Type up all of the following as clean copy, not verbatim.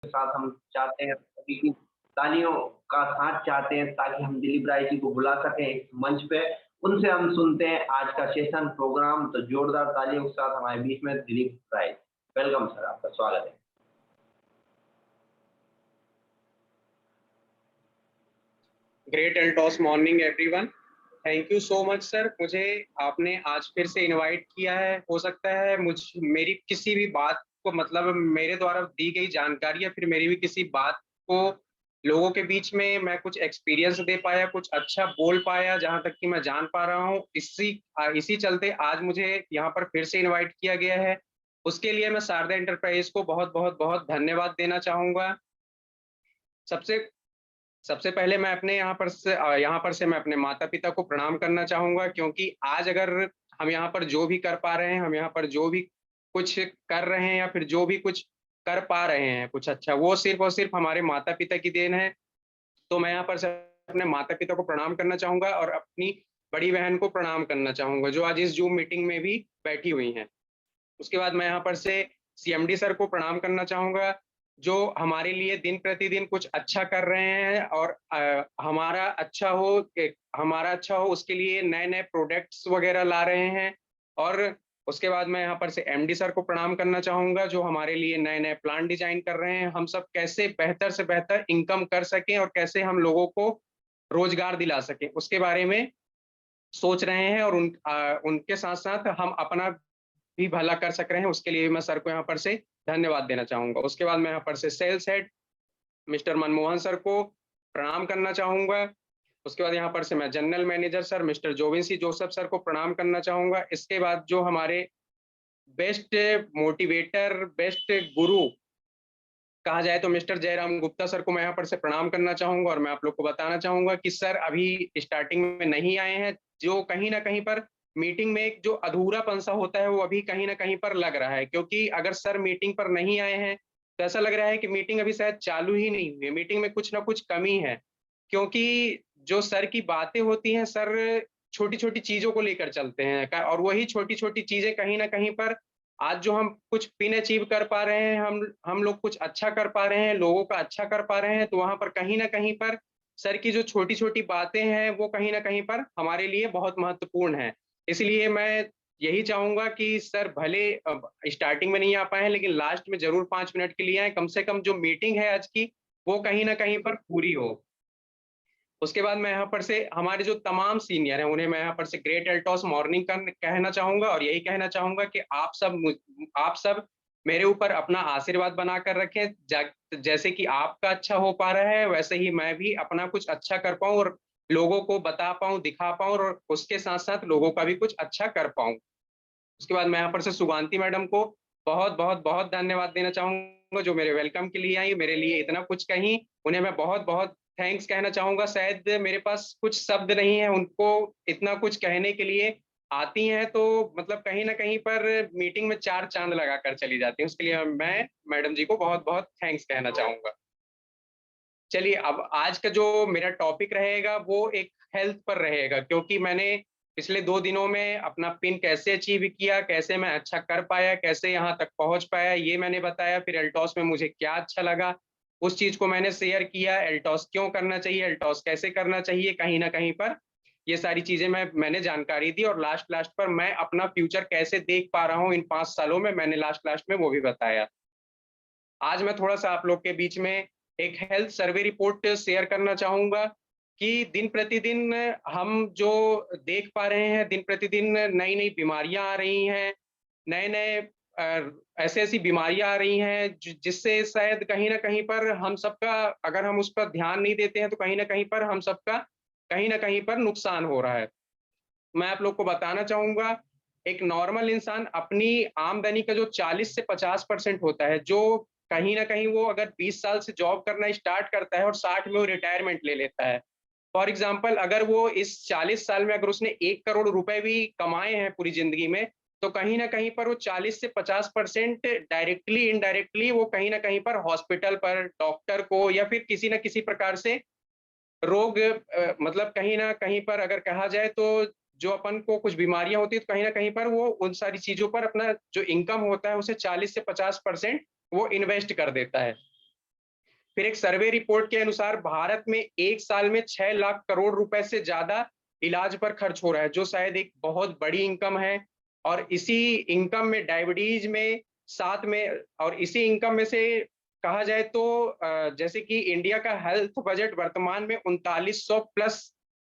साथ हम चाहते हैं सभी की तालियों का साथ चाहते हैं ताकि हम दिलीप राय जी को बुला सकें इस मंच पे। उनसे हम सुनते हैं आज का सेशन प्रोग्राम। तो जोरदार तालियों के साथ हमारे बीच में दिलीप राय। वेलकम सर, आपका स्वागत है। Great Altos morning everyone. Thank you so much sir, मुझे आपने आज फिर से इनवाइट किया है। हो सकता है मेरी किसी भी बात को मतलब मेरे द्वारा दी गई जानकारी या फिर मेरी भी किसी बात को लोगों के बीच में मैं कुछ एक्सपीरियंस दे पाया, कुछ अच्छा बोल पाया जहां तक कि मैं जान पा रहा हूँ। इसी चलते आज मुझे यहाँ पर फिर से इनवाइट किया गया है। उसके लिए मैं शारदा एंटरप्राइज को बहुत बहुत बहुत धन्यवाद देना चाहूंगा। सबसे सबसे पहले मैं अपने यहाँ पर से मैं अपने माता पिता को प्रणाम करना चाहूंगा, क्योंकि आज अगर हम यहाँ पर जो भी कर पा रहे हैं, हम यहाँ पर जो भी कुछ कर रहे हैं या फिर जो भी कुछ कर पा रहे हैं कुछ अच्छा, वो सिर्फ और सिर्फ हमारे माता पिता की देन है। तो मैं यहाँ पर से अपने माता पिता को प्रणाम करना चाहूंगा और अपनी बड़ी बहन को प्रणाम करना चाहूंगा जो आज इस जूम मीटिंग में भी बैठी हुई हैं। उसके बाद मैं यहाँ पर से सीएमडी सर को प्रणाम करना चाहूंगा जो हमारे लिए दिन प्रतिदिन कुछ अच्छा कर रहे हैं और हमारा अच्छा हो उसके लिए नए नए प्रोडक्ट्स वगैरह ला रहे हैं। और उसके बाद मैं यहाँ पर से एमडी सर को प्रणाम करना चाहूंगा जो हमारे लिए नए नए प्लान डिजाइन कर रहे हैं। हम सब कैसे बेहतर से बेहतर इनकम कर सकें और कैसे हम लोगों को रोजगार दिला सकें उसके बारे में सोच रहे हैं, और उनके साथ साथ हम अपना भी भला कर सक रहे हैं। उसके लिए मैं सर को यहाँ पर से धन्यवाद देना चाहूंगा। उसके बाद मैं यहाँ पर से sales head mister Manmohan sir को प्रणाम करना चाहूंगा। उसके बाद यहाँ पर से मैं जनरल मैनेजर सर मिस्टर जोविन सी जोसेफ सर को प्रणाम करना चाहूंगा। इसके बाद जो हमारे बेस्ट मोटिवेटर, बेस्ट गुरु कहा जाए तो मिस्टर जयराम गुप्ता सर को मैं यहाँ पर से प्रणाम करना चाहूंगा। और मैं आप लोग को बताना चाहूंगा कि सर अभी स्टार्टिंग में नहीं आए हैं, जो कहीं ना कहीं पर मीटिंग में एक जो अधूरापन सा होता है वो अभी कहीं ना कहीं पर लग रहा है, क्योंकि अगर सर मीटिंग पर नहीं आए हैं तो ऐसा लग रहा है कि मीटिंग अभी शायद चालू ही नहीं हुई है, मीटिंग में कुछ ना कुछ कमी है। क्योंकि जो सर की बातें होती हैं, सर छोटी छोटी चीजों को लेकर चलते हैं और वही छोटी छोटी चीजें कहीं ना कहीं पर आज जो हम कुछ पिन अचीव कर पा रहे हैं, हम लोग कुछ अच्छा कर पा रहे हैं, लोगों का अच्छा कर पा रहे हैं, तो वहां पर कहीं ना कहीं पर सर की जो छोटी छोटी बातें हैं वो कहीं ना कहीं पर हमारे लिए बहुत महत्वपूर्ण है। इसलिए मैं यही चाहूंगा कि सर भले स्टार्टिंग में नहीं आ पाए हैं लेकिन लास्ट में जरूर 5 मिनट के लिए आए, कम से कम जो मीटिंग है आज की वो कहीं ना कहीं पर पूरी हो। उसके बाद मैं यहाँ पर से हमारे जो तमाम सीनियर हैं उन्हें मैं यहाँ पर से ग्रेट एल्टॉस मॉर्निंग का कहना चाहूंगा और यही कहना चाहूंगा कि आप सब मेरे ऊपर अपना आशीर्वाद बनाकर रखें। जैसे कि आपका अच्छा हो पा रहा है वैसे ही मैं भी अपना कुछ अच्छा कर पाऊं और लोगों को बता पाऊं, दिखा पाऊं और उसके साथ साथ लोगों का भी कुछ अच्छा कर पाऊं। उसके बाद मैं यहाँ पर से सुगांती मैडम को बहुत बहुत बहुत धन्यवाद देना चाहूंगा जो मेरे वेलकम के लिए आई, मेरे लिए इतना कुछ कहीं, उन्हें मैं बहुत बहुत थैंक्स कहना चाहूंगा। शायद मेरे पास कुछ शब्द नहीं है उनको इतना कुछ कहने के लिए। आती हैं तो मतलब कहीं ना कहीं पर मीटिंग में चार चांद लगा कर चली जाती हैं, उसके लिए मैं मैडम जी को बहुत बहुत थैंक्स कहना चाहूंगा। चलिए अब आज का जो मेरा टॉपिक रहेगा वो एक हेल्थ पर रहेगा, क्योंकि मैंने पिछले 2 दिनों में अपना पिन कैसे अचीव किया, कैसे मैं अच्छा कर पाया, कैसे यहाँ तक पहुंच पाया, ये मैंने बताया। फिर एल्टॉस में मुझे क्या अच्छा लगा उस चीज को मैंने शेयर किया। एल्टॉस क्यों करना चाहिए, एल्टॉस कैसे करना चाहिए, कहीं ना कहीं पर ये सारी चीजें मैंने जानकारी दी। और लास्ट लास्ट पर मैं अपना फ्यूचर कैसे देख पा रहा हूँ इन 5 सालों में, मैंने लास्ट लास्ट में वो भी बताया। आज मैं थोड़ा सा आप लोग के बीच में एक हेल्थ सर्वे रिपोर्ट शेयर करना चाहूंगा कि दिन प्रतिदिन हम जो देख पा रहे हैं, दिन प्रतिदिन नई नई बीमारियां आ रही हैं, नए नए ऐसी ऐसी बीमारियां आ रही हैं जिससे शायद कहीं ना कहीं पर हम सबका, अगर हम उस पर ध्यान नहीं देते हैं तो कहीं ना कहीं पर हम सबका कहीं ना कहीं पर नुकसान हो रहा है। मैं आप लोग को बताना चाहूंगा एक नॉर्मल इंसान अपनी आमदनी का जो 40 से 50% होता है, जो कहीं ना कहीं वो अगर 20 साल से जॉब करना स्टार्ट करता है और 60 में वो रिटायरमेंट ले लेता है। फॉर एग्जाम्पल अगर वो इस 40 साल में अगर उसने 1 करोड़ रुपए भी कमाए हैं पूरी जिंदगी में, तो कहीं ना कहीं पर वो 40 से 50% डायरेक्टली इनडायरेक्टली वो कहीं ना कहीं पर हॉस्पिटल पर, डॉक्टर को या फिर किसी ना किसी प्रकार से रोग मतलब कहीं ना कहीं पर अगर कहा जाए तो जो अपन को कुछ बीमारियां होती है तो कहीं ना कहीं पर वो उन सारी चीजों पर अपना जो इनकम होता है उसे 40 से 50% वो इन्वेस्ट कर देता है। फिर एक सर्वे रिपोर्ट के अनुसार भारत में एक साल में 6 लाख करोड़ रुपए से ज्यादा इलाज पर खर्च हो रहा है, जो शायद एक बहुत बड़ी इनकम है। और इसी इनकम में डायबिटीज में साथ में, और इसी इनकम में से कहा जाए तो जैसे कि इंडिया का हेल्थ बजट वर्तमान में 3900 प्लस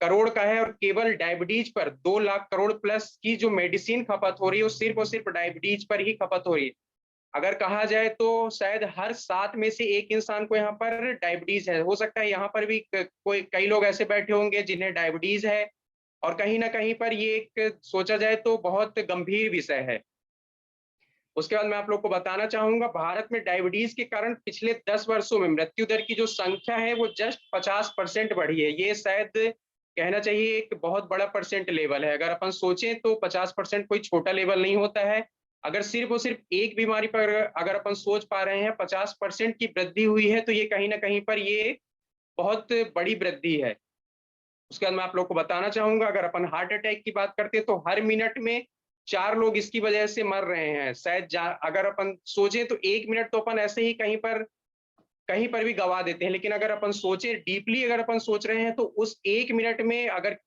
करोड़ का है, और केवल डायबिटीज पर 2 लाख करोड़ प्लस की जो मेडिसिन खपत हो रही है वो सिर्फ और सिर्फ डायबिटीज पर ही खपत हो रही है। अगर कहा जाए तो शायद हर 7 में से एक इंसान को यहाँ पर डायबिटीज है। हो सकता है यहाँ पर भी कोई कई लोग ऐसे बैठे होंगे जिन्हें डायबिटीज है, और कहीं ना कहीं पर ये एक सोचा जाए तो बहुत गंभीर विषय है। उसके बाद मैं आप लोग को बताना चाहूंगा, भारत में डायबिटीज के कारण पिछले 10 वर्षों में मृत्यु दर की जो संख्या है वो जस्ट 50% बढ़ी है। ये शायद कहना चाहिए एक बहुत बड़ा परसेंट लेवल है। अगर अपन सोचें तो 50% कोई छोटा लेवल नहीं होता है। अगर सिर्फ और सिर्फ एक बीमारी पर अगर अपन सोच पा रहे हैं 50% की वृद्धि हुई है, तो ये कहीं ना कहीं पर ये बहुत बड़ी वृद्धि है। उसके बाद मैं आप लोग को बताना चाहूंगा, अगर अपन हार्ट अटैक की बात करते हैं तो हर मिनट में 4 लोग इसकी वजह से मर रहे हैं। शायद अगर अपन सोचें तो 1 मिनट तो अपन ऐसे ही कहीं पर भी गवा देते हैं, लेकिन अगर अपन सोचे डीपली, अगर अपन सोच रहे हैं तो उस 1 मिनट में अगर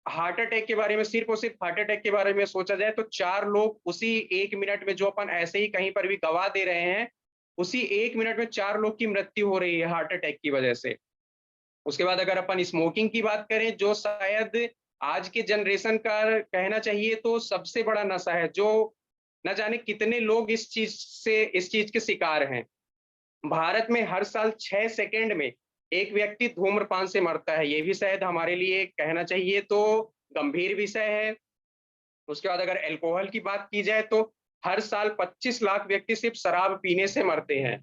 हार्ट अटैक के बारे में, सिर्फ और सिर्फ हार्ट अटैक के बारे में सोचा जाए तो 4 लोग उसी 1 मिनट में, जो अपन ऐसे ही कहीं पर भी गवा दे रहे हैं, उसी 1 मिनट में 4 लोग की मृत्यु हो रही है हार्ट अटैक की वजह से। उसके बाद अगर अपन स्मोकिंग की बात करें, जो शायद आज के जनरेशन का कहना चाहिए तो सबसे बड़ा नशा है, जो न जाने कितने लोग इस चीज के शिकार हैं। भारत में हर साल 6 सेकंड में एक व्यक्ति धूम्रपान से मरता है। ये भी शायद हमारे लिए कहना चाहिए तो गंभीर विषय है। उसके बाद अगर अल्कोहल की बात की जाए तो हर साल 25 लाख व्यक्ति सिर्फ शराब पीने से मरते हैं।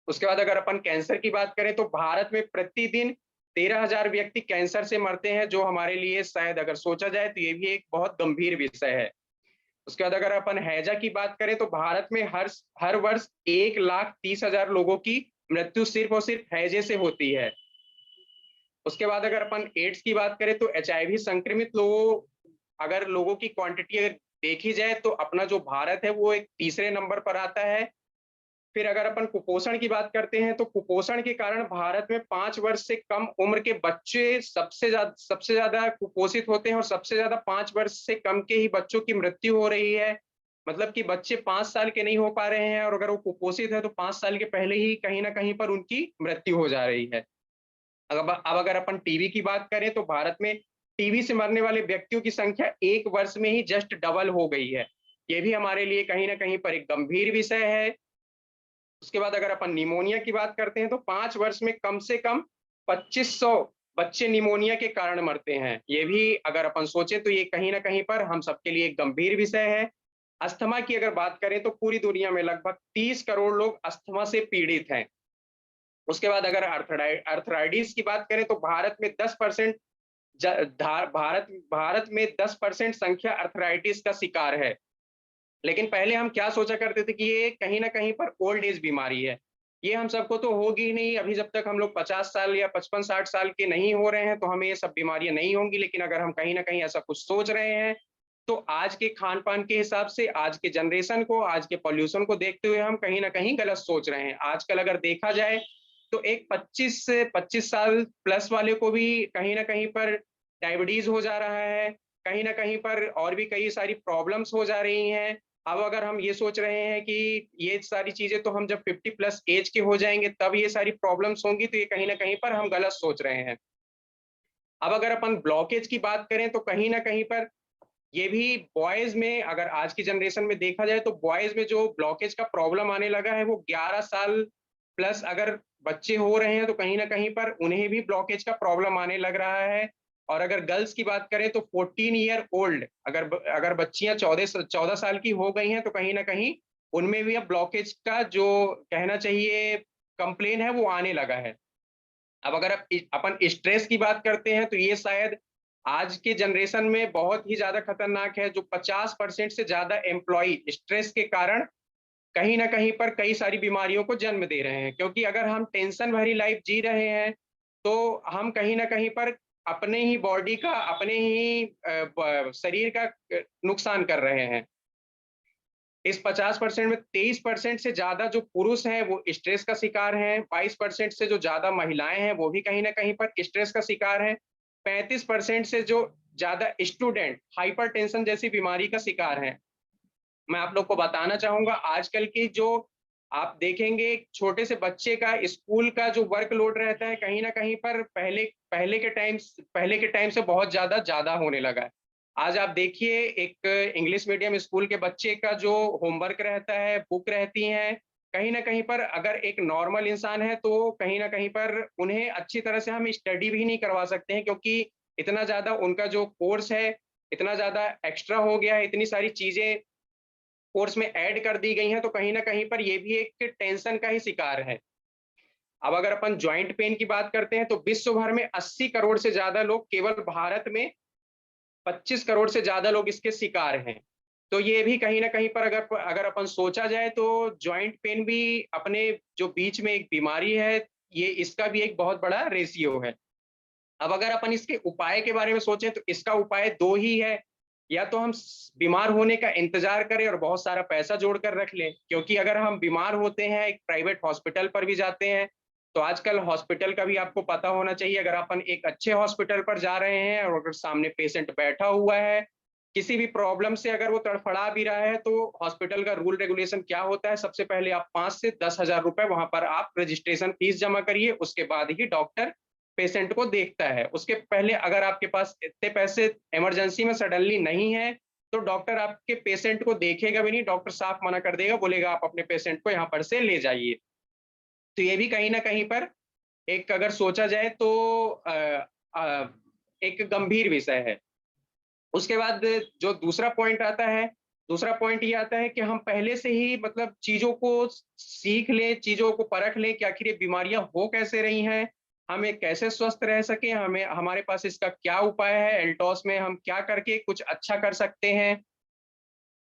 उसके बाद अगर अपन कैंसर की बात करें तो भारत में प्रतिदिन 13,000 व्यक्ति कैंसर से मरते हैं, जो हमारे लिए शायद अगर सोचा जाए तो ये भी एक बहुत गंभीर विषय है। उसके बाद अगर अपन हैजा की बात करें तो भारत में हर वर्ष 1,30,000 लोगों की मृत्यु सिर्फ और सिर्फ हैजे से होती है। उसके बाद अगर अपन एड्स की बात करें तो एचआईवी संक्रमित लोगों की क्वांटिटी अगर देखी जाए तो अपना जो भारत है वो एक तीसरे नंबर पर आता है। फिर अगर अपन कुपोषण की बात करते हैं तो कुपोषण के कारण भारत में 5 वर्ष से कम उम्र के बच्चे सबसे ज्यादा कुपोषित होते हैं, और सबसे ज्यादा 5 वर्ष से कम के ही बच्चों की मृत्यु हो रही है। मतलब कि बच्चे 5 साल के नहीं हो पा रहे हैं, और अगर वो कुपोषित है तो 5 साल के पहले ही कहीं ना कहीं पर उनकी मृत्यु हो जा रही है। अब अगर अपन टीबी की बात करें तो भारत में टीबी से मरने वाले व्यक्तियों की संख्या 1 वर्ष में ही जस्ट डबल हो गई है। ये भी हमारे लिए कहीं ना कहीं पर एक गंभीर विषय है। उसके बाद अगर अपन निमोनिया की बात करते हैं तो 5 वर्ष में कम से कम 2500 बच्चे निमोनिया के कारण मरते हैं। ये भी अगर अपन सोचें तो ये कहीं ना कहीं पर हम सबके लिए एक गंभीर विषय है। अस्थमा की अगर बात करें तो पूरी दुनिया में लगभग 30 करोड़ लोग अस्थमा से पीड़ित हैं। उसके बाद अगर अर्थराइटिस की बात करें तो भारत में 10% भारत में 10% संख्या अर्थराइटिस का शिकार है। लेकिन पहले हम क्या सोचा करते थे कि ये कहीं ना कहीं पर ओल्ड एज बीमारी है, ये हम सबको तो होगी ही नहीं। अभी जब तक हम लोग 50 साल या 55-60 साल के नहीं हो रहे हैं तो हमें ये सब बीमारियां नहीं होंगी। लेकिन अगर हम कहीं ना कहीं ऐसा कुछ सोच रहे हैं तो आज के खान पान के हिसाब से, आज के जनरेशन को, आज के पॉल्यूशन को देखते हुए हम कहीं ना कहीं गलत सोच रहे हैं। आजकल अगर देखा जाए तो एक 25 साल प्लस वाले को भी कहीं ना कहीं पर डायबिटीज हो जा रहा है, कहीं ना कहीं पर और भी कई सारी प्रॉब्लम्स हो जा रही हैं। अब अगर हम ये सोच रहे हैं कि ये सारी चीजें तो हम जब 50 प्लस एज के हो जाएंगे तब ये सारी प्रॉब्लम्स होंगी, तो ये कहीं ना कहीं पर हम गलत सोच रहे हैं। अब अगर अपन ब्लॉकेज की बात करें तो कहीं ना कहीं पर ये भी बॉयज में, अगर आज की जनरेशन में देखा जाए तो बॉयज में जो ब्लॉकेज का प्रॉब्लम आने लगा है वो 11 साल प्लस अगर बच्चे हो रहे हैं तो कहीं ना कहीं पर उन्हें भी ब्लॉकेज का प्रॉब्लम आने लग रहा है। और अगर गर्ल्स की बात करें तो 14 ईयर ओल्ड अगर बच्चियां 14 साल की हो गई हैं तो कहीं ना कहीं उनमें भी अब ब्लॉकेज का जो कहना चाहिए कंप्लेन है वो आने लगा है। अब अगर अपन स्ट्रेस की बात करते हैं तो ये शायद आज के जनरेशन में बहुत ही ज्यादा खतरनाक है, जो 50% से ज्यादा एम्प्लॉय स्ट्रेस के कारण कहीं ना कहीं पर कई सारी बीमारियों को जन्म दे रहे हैं। क्योंकि अगर हम टेंशन भरी लाइफ जी रहे हैं तो हम कहीं ना कहीं पर अपने ही बॉडी का, अपने ही शरीर का नुकसान कर रहे हैं। इस 50% में 23% से ज़्यादा जो पुरुष हैं वो स्ट्रेस का शिकार हैं, 22% से जो ज़्यादा महिलाएँ हैं वो भी कहीं न कहीं पर स्ट्रेस का शिकार हैं, 35% से जो ज़्यादा स्टूडेंट हाइपरटेंशन जैसी बीमारी का शिकार हैं। मैं आप लोग को बताना चाहूँगा आजकल की जो आप देखेंगे एक छोटे से बच्चे का स्कूल का जो वर्कलोड रहता है कहीं न कहीं पर पहले के टाइम से बहुत ज़्यादा होने लगा है। आज आप देखिए एक इंग्लिश मीडियम स्कूल के बच्चे का जो होमवर्क रहता है, बुक रहती हैं, कहीं न कहीं पर अगर एक नॉर्मल इंसान है तो कहीं न कहीं पर उन्हें अच्छी तरह से हम स्टडी भी नहीं करवा सकते हैं क्योंकि इतना ज़्यादा उनका जो कोर्स है, इतना ज़्यादा एक्स्ट्रा हो गया है, इतनी सारी चीज़ें कोर्स में ऐड कर दी गई हैं, तो कहीं न कहीं पर ये भी एक टेंशन का ही शिकार है। अब अगर अपन जॉइंट पेन की बात करते हैं, तो विश्व भर में 80 करोड़ से ज़्यादा लोग, केवल भारत में 25 करोड़ से ज़्यादा लोग इसके शिकार हैं। तो ये भी कहीं न कहीं पर अगर अगर अपन सोचा जाए तो जॉइंट पेन भी अपने जो बीच में एक बीमारी है, ये इसका भी एक बहुत बड़ा रेशियो है। अब अगर अपन इसके उपाय के बारे में सोचें तो इसका उपाय 2 ही है, या तो हम बीमार होने का इंतजार करें और बहुत सारा पैसा जोड़ कर रख लें, क्योंकि अगर हम बीमार होते हैं एक प्राइवेट हॉस्पिटल पर भी जाते हैं, तो आजकल हॉस्पिटल का भी आपको पता होना चाहिए। अगर अपन एक अच्छे हॉस्पिटल पर जा रहे हैं और अगर सामने पेशेंट बैठा हुआ है, किसी भी प्रॉब्लम से अगर वो तड़फड़ा भी रहा है, तो हॉस्पिटल का रूल रेगुलेशन क्या होता है, सबसे पहले आप 5 से 10,000 रुपए वहां पर आप रजिस्ट्रेशन फीस जमा करिए, उसके बाद ही डॉक्टर पेशेंट को देखता है। उसके पहले अगर आपके पास इतने पैसे इमरजेंसी में सडनली नहीं है, तो डॉक्टर आपके पेशेंट को देखेगा भी नहीं, डॉक्टर साफ मना कर देगा, बोलेगा आप अपने पेशेंट को यहाँ पर से ले जाइए। तो ये भी कहीं न कहीं पर एक अगर सोचा जाए तो अ, एक गंभीर विषय है। उसके बाद जो दूसरा पॉइंट आता है, दूसरा पॉइंट ये आता है कि हम पहले से ही मतलब चीज़ों को सीख लें, चीज़ों को परख लें कि आखिर ये बीमारियाँ हो कैसे रही हैं, हमें कैसे स्वस्थ रह सकें, हमें हमारे पास इसका क्या उपाय है, एल्टॉस में हम क्या करके कुछ अच्छा कर सकते हैं।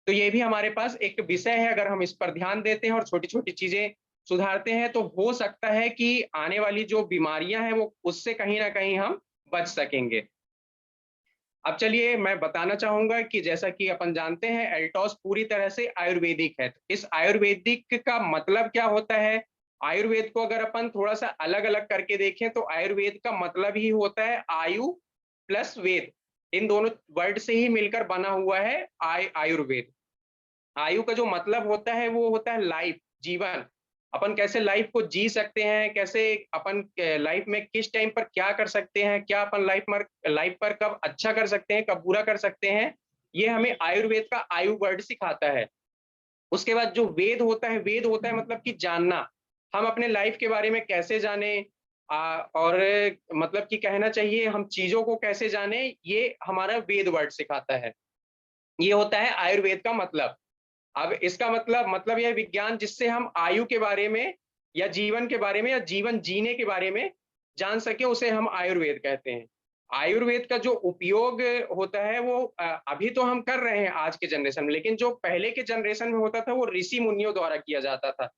तो ये भी हमारे पास एक विषय है, अगर हम इस पर ध्यान देते हैं और छोटी-छोटी चीज़ें सुधारते हैं, तो हो सकता है कि आने वाली जो बीमारियाँ हैं, वो उससे कहीं न कहीं हम बच सकेंगे। अब चलिए मैं बताना चाहूँगा कि जैसा कि अपन जानते हैं एल्टॉस पूरी तरह से आयुर्वेदिक है। इस आयुर्वेदिक का मतलब क्या होता है? आयुर्वेद को अगर अपन थोड़ा-सा अलग-अलग करके देखें तो आयुर्वेद का मतलब ही होता है आयु प्लस वेद। इन दोनों वर्ड से ही मिलकर बना हुआ है आयुर्वेद। आयु का जो मतलब होता है वो होता है लाइफ, जीवन। अपन कैसे लाइफ को जी सकते हैं, कैसे अपन लाइफ में किस टाइम पर क्या कर सकते हैं, क्या अपन लाइफ पर कब अच्छा कर सकते हैं, कब बुरा कर सकते हैं, ये हमें आयुर्वेद का आयु वर्ड सिखाता है। उसके बाद जो वेद होता है मतलब कि जानना। हम अपने लाइफ के बारे में कैसे जानें, और मतलब कि कहना चाहिए हम चीज़ों को कैसे जानें, ये हमारा वेद वर्ड सिखाता है। ये होता है आयुर्वेद का मतलब। अब इसका मतलब यह विज्ञान जिससे हम आयु के बारे में या जीवन के बारे में या जीवन जीने के बारे में जान सकें, उसे हम आयुर्वेद कहते हैं। आयुर्वेद का जो उपयोग होता है वो अभी तो हम कर रहे हैं आज के जनरेशन में, लेकिन जो पहले के जनरेशन में होता था वो ऋषि मुनियों द्वारा किया जाता था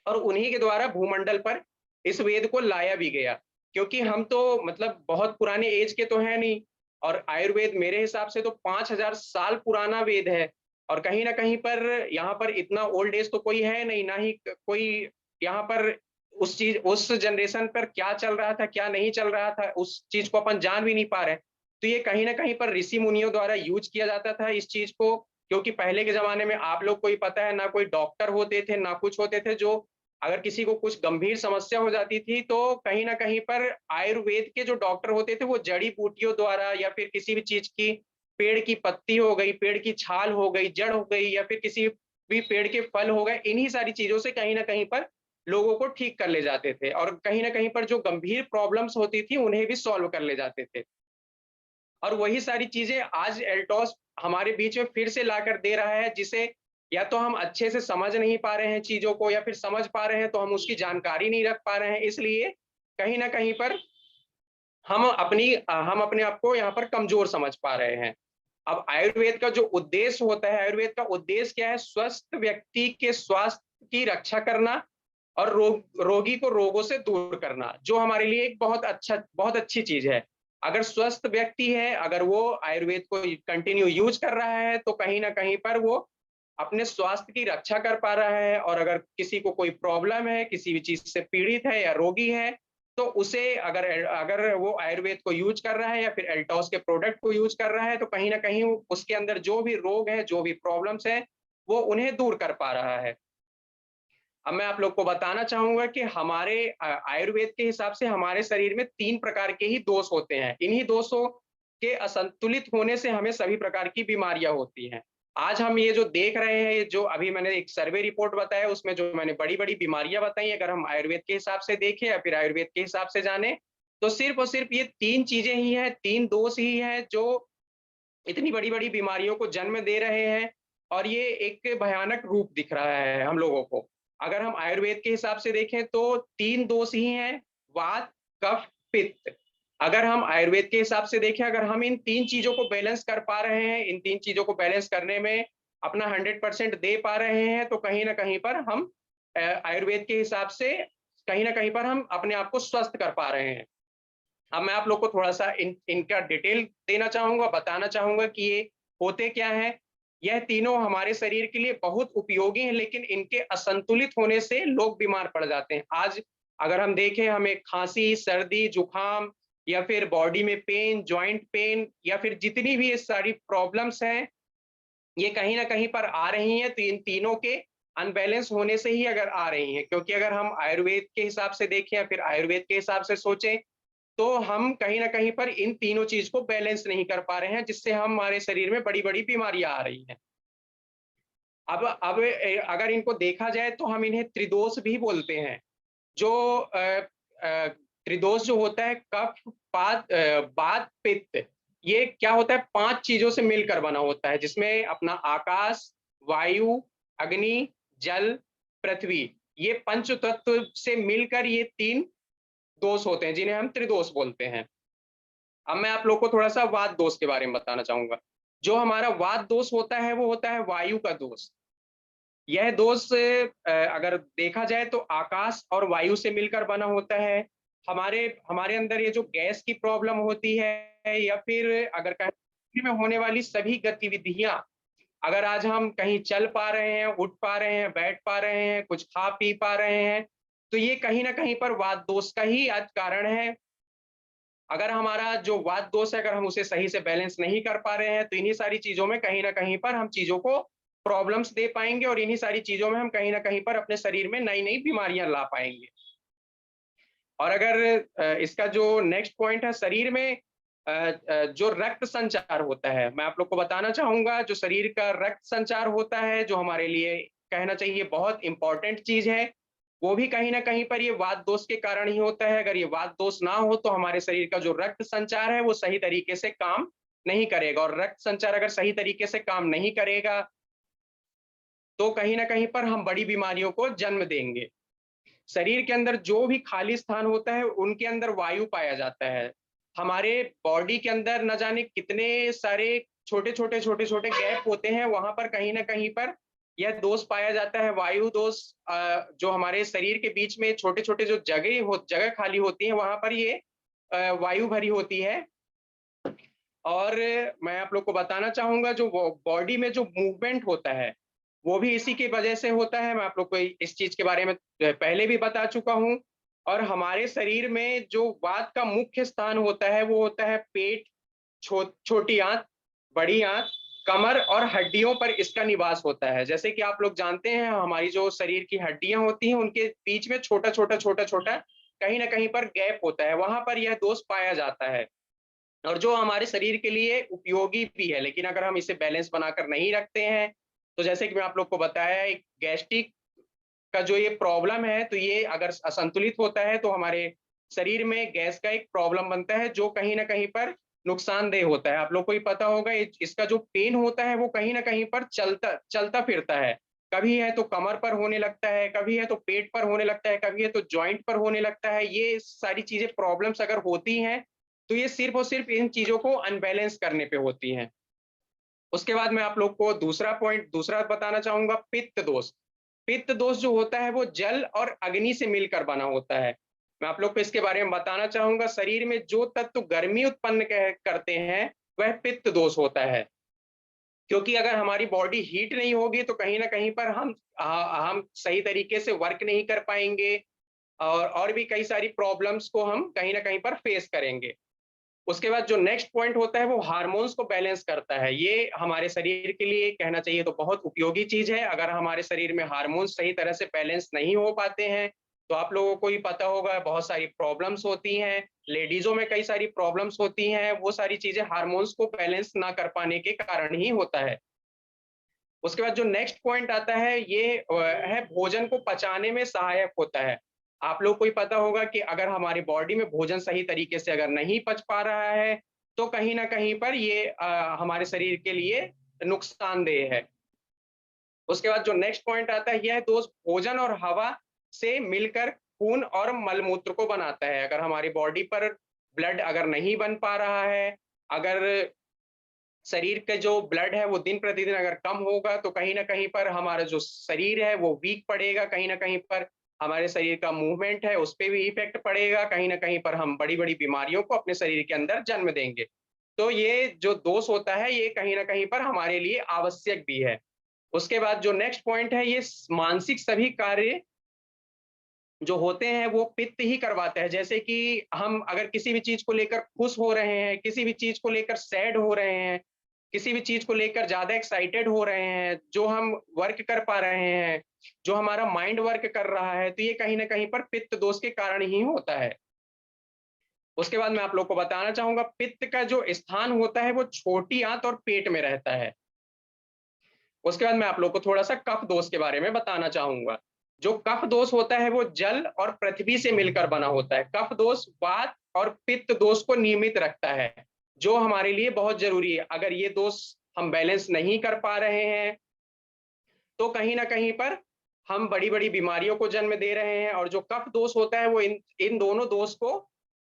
और उन्हीं के द्वारा भूमंडल पर इस वेद को लाया भी गया। क्योंकि हम तो मतलब बहुत पुराने एज के तो हैं नहीं, और आयुर्वेद मेरे हिसाब से तो 5000 साल पुराना वेद है। और कहीं न कहीं पर यहाँ पर इतना ओल्ड एज तो कोई है नहीं, ना ही कोई यहाँ पर उस जनरेशन पर क्या चल रहा था, क्या नहीं चल रहा था, उस चीज़ को अपन जान भी नहीं पा रहे हैं। तो ये कहीं न कहीं पर ऋषि मुनियों द्वारा यूज़ किया जाता था इस चीज़ को, क्योंकि पहले के ज़माने में आप लोग को ही पता है, ना कोई डॉक्टर होते थे, ना कुछ होते थे, जो अगर किसी को कुछ गंभीर समस्या हो जाती थी, तो कहीं न कहीं पर आयुर्वेद के जो डॉक्टर होते थे, वो जड़ी-बूटियों द्वारा या फिर किसी भी चीज़ की, पेड़ की पत्ती हो गई, पेड़ की छाल हो गई, जड़ हो गई या फिर किसी भी पेड़ के फल हो गए, इन्हीं सारी चीज़ों से कहीं न कहीं पर लोगों को ठीक कर ले जाते थे और कहीं न कहीं पर जो गंभीर प्रॉब्लम्स होती थी, उन्हें भी सॉल्व कर ले जाते थे। और वही सारी चीज़ें आज एल्टॉस हमारे बीच में फिर से लाकर दे रहा है, जिसे या तो हम अच्छे से समझ नहीं पा रहे हैं चीज़ों को, या फिर समझ पा रहे हैं तो हम उसकी जानकारी नहीं रख पा रहे हैं। इसलिए कहीं न कहीं पर हम अपने आप को यहाँ पर कमज़ोर समझ पा रहे हैं। अब आयुर्वेद का जो उद्देश्य होता है, आयुर्वेद का उद्देश्य क्या है? स्वस्थ व्यक्ति के स्वास्थ्य की रक्षा करना और रोगी को रोगों से दूर करना, जो हमारे लिए एक बहुत अच्छी चीज़ है। अगर स्वस्थ व्यक्ति है, अगर वो आयुर्वेद को कंटिन्यू यूज़ कर रहा है, तो कहीं न कहीं पर वो अपने स्वास्थ्य की रक्षा कर पा रहा है, और अगर किसी को कोई प्रॉब्लम है, किसी भी चीज से पीड़ित है या रोगी है, तो उसे अगर अगर वो आयुर्वेद को यूज कर रहा है या फिर एल्टॉस के प्रोडक्ट को यूज कर रहा है, तो कहीं ना कहीं उसके अंदर जो भी रोग है, जो भी प्रॉब्लम्स है, वो उन्हें दूर कर पा रहा है। अब मैं आप लोग को बताना चाहूंगा कि हमारे आयुर्वेद के हिसाब से हमारे शरीर में 3 प्रकार के ही दोष होते हैं। इन्हीं दोषों के असंतुलित होने से हमें सभी प्रकार की बीमारियां होती हैं। आज हम ये जो देख रहे हैं, ये जो अभी मैंने एक सर्वे रिपोर्ट बताया, उसमें जो मैंने बड़ी-बड़ी बीमारियां बताई, अगर हम आयुर्वेद के हिसाब से देखें या फिर आयुर्वेद के हिसाब से जाने, तो सिर्फ और सिर्फ ये 3 चीजें ही हैं, 3 दोष ही हैं जो इतनी बड़ी-बड़ी बीमारियों को जन्म दे रहे हैं, और ये एक भयानक रूप दिख रहा है हम लोगों को। अगर हम आयुर्वेद के हिसाब से देखें तो 3 दोष ही हैं, वात, कफ, पित्त। अगर हम आयुर्वेद के हिसाब से देखें, अगर हम इन 3 चीज़ों को बैलेंस कर पा रहे हैं, इन 3 चीज़ों को बैलेंस करने में अपना 100% दे पा रहे हैं, तो कहीं न कहीं पर हम आयुर्वेद के हिसाब से कहीं न कहीं पर हम अपने आप को स्वस्थ कर पा रहे हैं। अब मैं आप लोग को थोड़ा-सा इनका डिटेल देना चाहूँगा, बताना चाहूँगा कि ये होते क्या हैं। यह तीनों हमारे शरीर के लिए बहुत उपयोगी हैं, लेकिन इनके असंतुलित होने से लोग बीमार पड़ जाते हैं। आज अगर हम देखें, हमें खाँसी, सर्दी, जुकाम या फिर बॉडी में पेन, जॉइंट पेन या फिर जितनी भी ये सारी प्रॉब्लम्स हैं, ये कहीं न कहीं पर आ रही हैं, तो इन तीनों के अनबैलेंस होने से ही अगर आ रही हैं। क्योंकि अगर हम आयुर्वेद के हिसाब से देखें या फिर आयुर्वेद के हिसाब से सोचें, तो हम कहीं न कहीं पर इन तीनों चीज़ को बैलेंस नहीं कर पा रहे हैं, जिससे हमारे शरीर में बड़ी-बड़ी बीमारियाँ आ रही हैं। अब अगर इनको देखा जाए तो हम इन्हें त्रिदोष भी बोलते हैं। जो त्रिदोष जो होता है, कफ, वात, पित्त, ये क्या होता है, 5 चीज़ों से मिलकर बना होता है, जिसमें अपना आकाश, वायु, अग्नि, जल, पृथ्वी, ये पंच तत्व से मिलकर ये 3 दोष होते हैं, जिन्हें हम त्रिदोष बोलते हैं। अब मैं आप लोग को थोड़ा-सा वात दोष के बारे में बताना चाहूँगा। जो हमारा वात दोष होता है, वो होता है वायु का दोष। यह दोष अगर देखा जाए तो आकाश और वायु से मिलकर बना होता है। हमारे हमारे अंदर ये जो गैस की प्रॉब्लम होती है, या फिर अगर कहीं में होने वाली सभी गतिविधियाँ, अगर आज हम कहीं चल पा रहे हैं, उठ पा रहे हैं, बैठ पा रहे हैं, कुछ खा पी पा रहे हैं, तो ये कहीं न कहीं पर वात दोष का ही आज कारण है। अगर हमारा जो वात दोष है, अगर हम उसे सही से बैलेंस नहीं कर पा रहे हैं, तो इन्हीं सारी चीज़ों में कहीं न कहीं पर हम चीज़ों को प्रॉब्लम्स दे पाएँगे, और इन्हीं सारी चीज़ों में हम कहीं न कहीं पर अपने शरीर में नई-नई बीमारियाँ ला पाएँगे। और अगर इसका जो नेक्स्ट पॉइंट है, शरीर में जो रक्त संचार होता है, मैं आप लोग को बताना चाहूँगा, जो शरीर का रक्त संचार होता है, जो हमारे लिए कहना चाहिए बहुत इम्पोर्टेंट चीज़ है, वो भी कहीं न कहीं पर ये वात दोष के कारण ही होता है। अगर ये वात दोष ना हो, तो हमारे शरीर का जो रक्त संचार है, वो सही तरीके से काम नहीं करेगा, और रक्त संचार अगर सही तरीके से काम नहीं करेगा, तो कहीं न कहीं पर हम बड़ी बीमारियों को जन्म देंगे। शरीर के अंदर जो भी खाली स्थान होता है, उनके अंदर वायु पाया जाता है। हमारे बॉडी के अंदर न जाने कितने सारे छोटे-छोटे, छोटे-छोटे गैप होते हैं, वहाँ पर कहीं न कहीं पर यह दोष पाया जाता है, वायु दोष। जो हमारे शरीर के बीच में छोटे-छोटे जो जगह खाली होती है, वहाँ पर ये वायु भरी होती है। और मैं आप लोग को बताना चाहूँगा, जो वो बॉडी में जो मूवमेंट होता है, वो भी इसी की वजह से होता है। मैं आप लोग को इस चीज़ के बारे में पहले भी बता चुका हूँ। और हमारे शरीर में जो वात का मुख्य स्थान होता है, वो होता है पेट, छोटी आँत, बड़ी आँत, कमर और हड्डियों पर इसका निवास होता है। जैसे कि आप लोग जानते हैं, हमारी जो शरीर की हड्डियाँ होती हैं, उनके बीच में छोटा-छोटा, छोटा-छोटा कहीं न कहीं पर गैप होता है, वहाँ पर यह दोष पाया जाता है। और जो हमारे शरीर के लिए उपयोगी भी है, लेकिन अगर हम इसे बैलेंस बनाकर नहीं रखते हैं, तो जैसे कि मैं आप लोग को बताया, एक गैस्ट्रिक का जो ये प्रॉब्लम है, तो ये अगर असंतुलित होता है, तो हमारे शरीर में गैस का एक प्रॉब्लम बनता है, जो कहीं न कहीं पर नुकसानदेह होता है। आप लोग को भी पता होगा, इसका जो पेन होता है, वो कहीं न कहीं पर चलता-फिरता है। कभी है तो कमर पर होने लगता है, कभी है तो पेट पर होने लगता है, कभी है तो जॉइंट पर होने लगता है। ये सारी चीज़ें प्रॉब्लम्स अगर होती हैं, तो ये सिर्फ़ और सिर्फ़ इन चीज़ों को अनबैलेंस करने पे होती हैं। उसके बाद मैं आप लोग को दूसरा बताना चाहूँगा, पित्त दोष। पित्त दोष जो होता है, वो जल और अग्नि से मिलकर बना होता है। मैं आप लोग को इसके बारे में बताना चाहूँगा, शरीर में जो तत्व गर्मी उत्पन्न करते हैं, वह पित्त दोष होता है। क्योंकि अगर हमारी बॉडी हीट नहीं होगी तो कहीं ना कहीं पर हम सही तरीके से वर्क नहीं कर पाएंगे, और भी कई सारी प्रॉब्लम्स को हम कहीं ना कहीं पर फेस करेंगे। उसके बाद जो नेक्स्ट पॉइंट होता है वो हार्मोन्स को बैलेंस करता है। ये हमारे शरीर के लिए कहना चाहिए तो बहुत उपयोगी चीज है। अगर हमारे शरीर में हार्मोन्स सही तरह से बैलेंस नहीं हो पाते हैं तो आप लोगों को ही पता होगा बहुत सारी प्रॉब्लम्स होती हैं, लेडीजों में कई सारी प्रॉब्लम्स होती हैं, वो सारी चीजें हार्मोन्स को बैलेंस ना कर पाने के कारण ही होता है। उसके बाद जो नेक्स्ट पॉइंट आता है ये है भोजन को पचाने में सहायक होता है। आप लोग को ही पता होगा कि अगर हमारी बॉडी में भोजन सही तरीके से अगर नहीं पच पा रहा है तो कहीं ना कहीं पर ये हमारे शरीर के लिए नुकसानदेह है। उसके बाद जो नेक्स्ट पॉइंट आता है यह है दोस्त, भोजन और हवा से मिलकर खून और मलमूत्र को बनाता है। अगर हमारी बॉडी पर ब्लड अगर नहीं बन पा रहा है, अगर शरीर का जो ब्लड है वो दिन प्रतिदिन अगर कम होगा तो कहीं ना कहीं पर हमारा जो शरीर है वो वीक पड़ेगा, कहीं ना कहीं पर हमारे शरीर का मूवमेंट है उस पर भी इफेक्ट पड़ेगा, कहीं ना कहीं पर हम बड़ी बड़ी बीमारियों को अपने शरीर के अंदर जन्म देंगे। तो ये जो दोष होता है ये कहीं ना कहीं पर हमारे लिए आवश्यक भी है। उसके बाद जो नेक्स्ट पॉइंट है ये मानसिक सभी कार्य जो होते हैं वो पित्त ही करवाता है। जैसे कि हम अगर किसी भी चीज को लेकर खुश हो रहे हैं, किसी भी चीज को लेकर सैड हो रहे हैं, किसी भी चीज को लेकर ज्यादा एक्साइटेड हो रहे हैं, जो हम वर्क कर पा रहे हैं, जो हमारा माइंड वर्क कर रहा है, तो ये कहीं ना कहीं पर पित्त दोष के कारण ही होता है। उसके बाद मैं आप लोग को बताना चाहूंगा पित्त का जो स्थान होता है वो छोटी आंत और पेट में रहता है। उसके बाद मैं आप लोग को थोड़ा सा कफ दोष के बारे में बताना चाहूंगा। जो कफ दोष होता है वो जल और पृथ्वी से मिलकर बना होता है। कफ दोष वात और पित्त दोष को नियमित रखता है, जो हमारे लिए बहुत जरूरी है। अगर ये दोष हम बैलेंस नहीं कर पा रहे हैं तो कहीं ना कहीं पर हम बड़ी बड़ी बीमारियों को जन्म दे रहे हैं। और जो कफ दोष होता है वो इन इन दोनों दोष को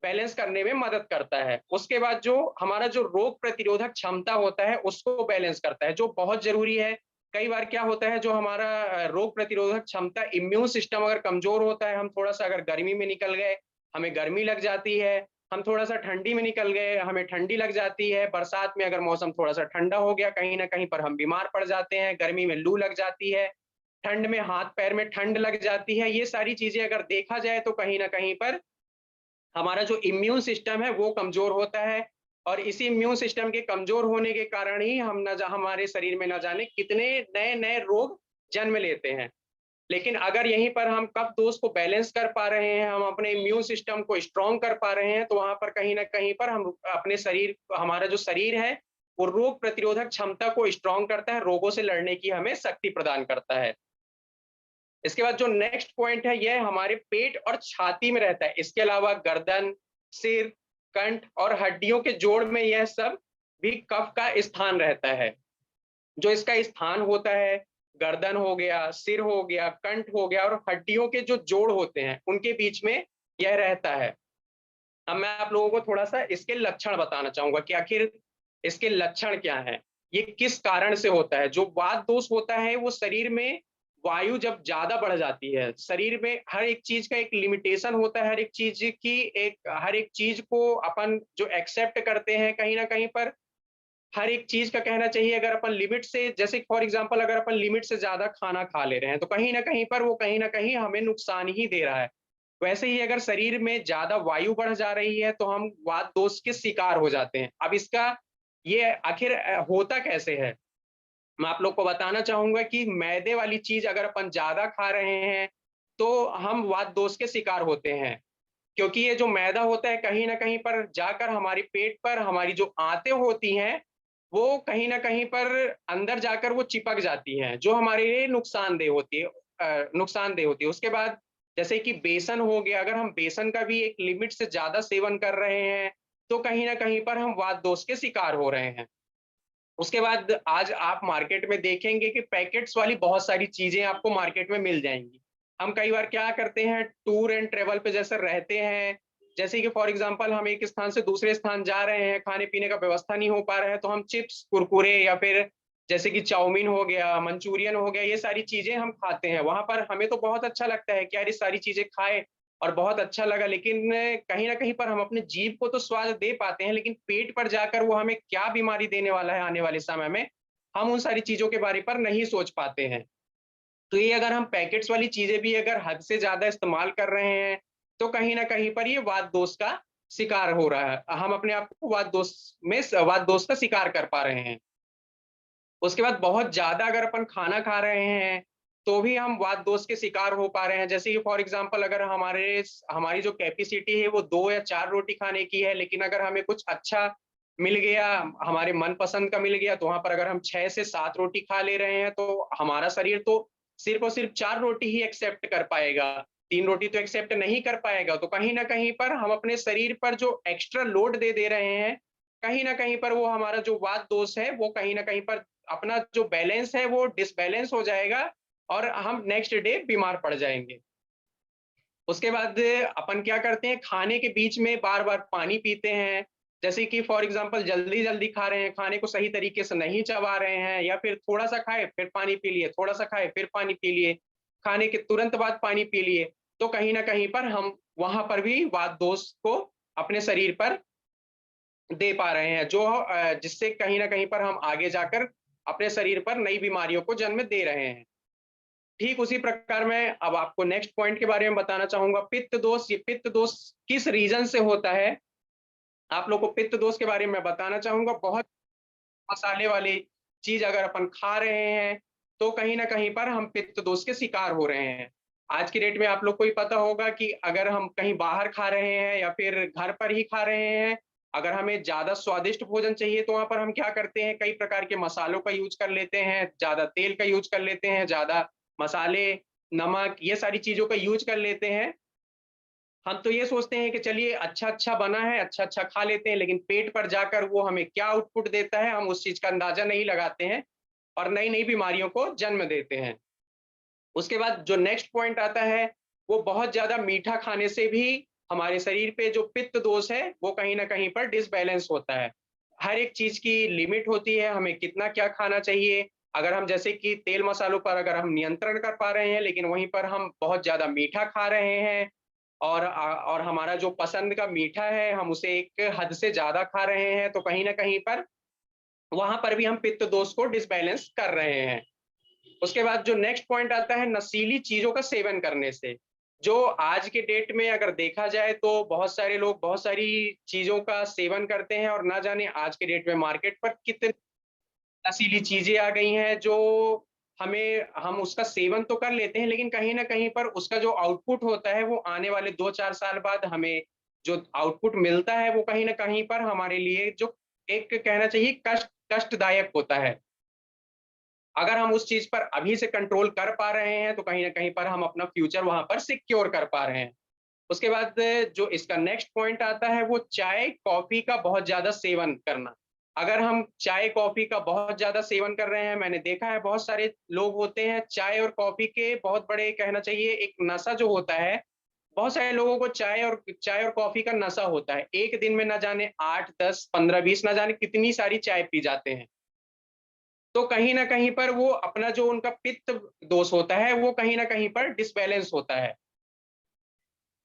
बैलेंस करने में मदद करता है। उसके बाद जो हमारा जो रोग प्रतिरोधक क्षमता होता है उसको बैलेंस करता है, जो बहुत जरूरी है। कई बार क्या होता है जो हमारा रोग प्रतिरोधक क्षमता, इम्यून सिस्टम अगर कमजोर होता है, हम थोड़ा सा अगर गर्मी में निकल गए हमें गर्मी लग जाती है, हम थोड़ा सा ठंडी में निकल गए हमें ठंडी लग जाती है, बरसात में अगर मौसम थोड़ा सा ठंडा हो गया कहीं ना कहीं पर हम बीमार पड़ जाते हैं, गर्मी में लू लग जाती है, ठंड में हाथ पैर में ठंड लग जाती है। ये सारी चीजें अगर देखा जाए तो कहीं ना कहीं पर हमारा जो इम्यून सिस्टम है वो कमजोर होता है। और इसी इम्यून सिस्टम के कमजोर होने के कारण ही हमारे शरीर में न जाने कितने नए नए रोग जन्म लेते हैं। लेकिन अगर यहीं पर हम कफ दोष को बैलेंस कर पा रहे हैं, हम अपने इम्यून सिस्टम को स्ट्रॉन्ग कर पा रहे हैं, तो वहां पर कहीं ना कहीं पर हम अपने शरीर, हमारा जो शरीर है वो रोग प्रतिरोधक क्षमता को स्ट्रॉन्ग करता है, रोगों से लड़ने की हमें शक्ति प्रदान करता है। इसके बाद जो नेक्स्ट पॉइंट है यह हमारे पेट और छाती में रहता है। इसके अलावा गर्दन, सिर, कंठ और हड्डियों के जोड़ में यह सब भी कफ का स्थान रहता है। जो इसका स्थान होता है, गर्दन हो गया, सिर हो गया, कंठ हो गया और हड्डियों के जो जोड़ होते हैं उनके बीच में यह रहता है। अब मैं आप लोगों को थोड़ा सा इसके लक्षण बताना चाहूंगा कि आखिर इसके लक्षण क्या है, ये किस कारण से होता है। जो वात दोष होता है वो शरीर में वायु जब ज्यादा बढ़ जाती है, शरीर में हर एक चीज का एक लिमिटेशन होता है, हर एक चीज की हर एक चीज को अपन जो एक्सेप्ट करते हैं कहीं ना कहीं पर हर एक चीज का कहना चाहिए। अगर अपन लिमिट से, जैसे फॉर एग्जांपल अगर अपन लिमिट से ज्यादा खाना खा ले रहे हैं तो कहीं ना कहीं पर वो कहीं ना कहीं हमें नुकसान ही दे रहा है। वैसे ही अगर शरीर में ज्यादा वायु बढ़ जा रही है तो हम वात दोष के शिकार हो जाते हैं। अब इसका ये आखिर होता कैसे है, मैं आप लोग को बताना चाहूंगा कि मैदे वाली चीज अगर अपन ज्यादा खा रहे हैं तो हम वात दोष के शिकार होते हैं। क्योंकि ये जो मैदा होता है कहीं ना कहीं पर जाकर हमारी पेट पर हमारी जो आंतें होती हैं वो कहीं ना कहीं पर अंदर जाकर वो चिपक जाती हैं, जो हमारे लिए नुकसानदेह होती है, नुकसानदेह होती है। उसके बाद जैसे कि बेसन हो गया, अगर हम बेसन का भी एक लिमिट से ज्यादा सेवन कर रहे हैं तो कहीं ना कहीं पर हम वात दोष के शिकार हो रहे हैं। उसके बाद आज आप मार्केट में देखेंगे कि पैकेट्स वाली बहुत सारी चीजें आपको मार्केट में मिल जाएंगी। हम कई बार क्या करते हैं, टूर एंड ट्रेवल पे जैसे रहते हैं, जैसे कि फॉर एग्जांपल हम एक स्थान से दूसरे स्थान जा रहे हैं, खाने पीने का व्यवस्था नहीं हो पा रहा है तो हम चिप्स, कुरकुरे या फिर जैसे कि चाउमीन हो गया, मंचूरियन हो गया, ये सारी चीजें हम खाते हैं। वहां पर हमें तो बहुत अच्छा लगता है कि यार ये सारी चीजें खाए और बहुत अच्छा लगा, लेकिन कहीं ना कहीं पर हम अपने जीभ को तो स्वाद दे पाते हैं लेकिन पेट पर जाकर वो हमें क्या बीमारी देने वाला है आने वाले समय में हम उन सारी चीज़ों के बारे पर नहीं सोच पाते हैं। तो ये अगर हम पैकेट्स वाली चीज़ें भी अगर हद से ज़्यादा इस्तेमाल कर रहे हैं, तो कहीं न कहीं पर ये वात दोष का शिकार हो रहा है। हम अपने आप को वात दोष का शिकार कर पा रहे हैं। उसके बाद बहुत ज़्यादा अगर अपन खाना खा रहे हैं, तो भी हम वात दोष के शिकार हो पा रहे हैं। जैसे कि फॉर एग्ज़ाम्पल अगर हमारी जो कैपेसिटी है वो 2 या 4 रोटी खाने की है, लेकिन अगर हमें कुछ अच्छा मिल गया, हमारे मनपसंद का मिल गया, तो वहाँ पर अगर हम 6 से 7 रोटी खा ले रहे हैं, तो हमारा शरीर तो सिर्फ़ और सिर्फ़ 4 रोटी ही एक्सेप्ट कर पाएगा, 3 रोटी तो एक्सेप्ट नहीं कर पाएगा। तो कहीं न कहीं पर हम अपने शरीर पर जो एक्स्ट्रा लोड दे दे रहे हैं, कहीं न कहीं पर वो हमारा जो वात दोष है, वो कहीं न कहीं पर अपना जो बैलेंस है वो डिसबैलेंस हो जाएगा और हम नेक्स्ट डे बीमार पड़ जाएँगे। उसके बाद अपन क्या करते हैं, खाने के बीच में बार-बार पानी पीते हैं। जैसे कि फॉर एग्ज़ाम्पल जल्दी-जल्दी खा रहे हैं, खाने को सही तरीके से नहीं चबा रहे हैं या फिर थोड़ा-सा खाए, फिर पानी पी लिए, थोड़ा-सा खाए, फिर पानी पी लिए, खाने के तुरंत बाद पानी पी लिए। तो कहीं न कहीं पर हम वहाँ पर भी वात दोष को अपने शरीर पर दे पा रहे हैं, जिससे कहीं न कहीं पर हम आगे जाकर अपने शरीर पर नई बीमारियों को जन्म दे रहे हैं। ठीक उसी प्रकार मैं अब आपको नेक्स्ट पॉइंट के बारे में बताना चाहूँगा, पित्त दोष। ये पित्त दोष किस रीज़न से होता है? आप लोग को पित्त दोष के बारे में बताना चाहूँगा। बहुत मसाले वाली चीज़ अगर अपन खा रहे हैं, तो कहीं न कहीं पर हम पित्त दोष के शिकार हो रहे हैं। आज की डेट में आप लोग को भी पता होगा कि अगर हम कहीं बाहर खा रहे हैं या फिर घर पर ही खा रहे हैं, अगर हमें ज़्यादा स्वादिष्ट भोजन चाहिए तो वहाँ पर हम क्या करते हैं, कई प्रकार के मसालों का यूज़ कर लेते हैं, ज़्यादा तेल का यूज़ कर लेते हैं, ज़्यादा मसाले, नमक ये सारी चीज़ों का यूज़ कर लेते हैं। हम तो ये सोचते हैं कि चलिए अच्छा-अच्छा बना है, अच्छा-अच्छा खा लेते हैं, लेकिन पेट पर जाकर वो हमें क्या आउटपुट देता है, हम उस चीज़ का अंदाज़ा नहीं लगाते हैं और नई-नई बीमारियों को जन्म देते हैं। उसके बाद जो नेक्स्ट पॉइंट आता है, वो बहुत ज़्यादा मीठा खाने से भी हमारे शरीर पे जो पित्त दोष है, वो कहीं न कहीं पर डिसबैलेंस होता है। हर एक चीज़ की लिमिट होती है, हमें कितना क्या खाना चाहिए। अगर हम जैसे कि तेल मसालों पर अगर हम नियंत्रण कर पा रहे हैं, लेकिन वहीं पर हम बहुत ज़्यादा मीठा खा रहे हैं और हमारा जो पसंद का मीठा है, हम उसे एक हद से ज़्यादा खा रहे हैं, तो कहीं न कहीं पर वहाँ पर भी हम पित्त दोष को डिसबैलेंस कर रहे हैं। उसके बाद जो नेक्स्ट पॉइंट आता है नशीली चीज़ों का सेवन करने से। जो आज के डेट में अगर देखा जाए तो बहुत सारे लोग बहुत सारी चीज़ों का सेवन करते हैं और ना जाने आज के डेट में मार्केट पर कितनी नशीली चीज़ें आ गई हैं जो हम उसका सेवन तो कर लेते हैं लेकिन कहीं न कहीं पर उसका जो आउटपुट होता है वो आने वाले 2-4 साल बाद हमें जो आउटपुट मिलता है वो कहीं न कहीं पर हमारे लिए जो एक कहना चाहिए कष्टदायक होता है। अगर हम उस चीज़ पर अभी से कंट्रोल कर पा रहे हैं, तो कहीं न कहीं पर हम अपना फ्यूचर वहाँ पर सिक्योर कर पा रहे हैं। उसके बाद जो इसका नेक्स्ट पॉइंट आता है, वो चाय, कॉफ़ी का बहुत ज़्यादा सेवन करना। अगर हम चाय, कॉफ़ी का बहुत ज़्यादा सेवन कर रहे हैं, मैंने देखा है बहुत सारे लोग होते हैं, चाय और कॉफ़ी के बहुत बड़े कहना चाहिए एक नशा जो होता है, बहुत सारे लोगों को चाय और कॉफ़ी का नशा होता है। एक दिन में ना जाने 8, 10, 15, 20 ना जाने कितनी सारी चाय पी जाते हैं। तो कहीं न कहीं पर वो अपना जो उनका पित्त दोष होता है, वो कहीं न कहीं पर डिसबैलेंस होता है।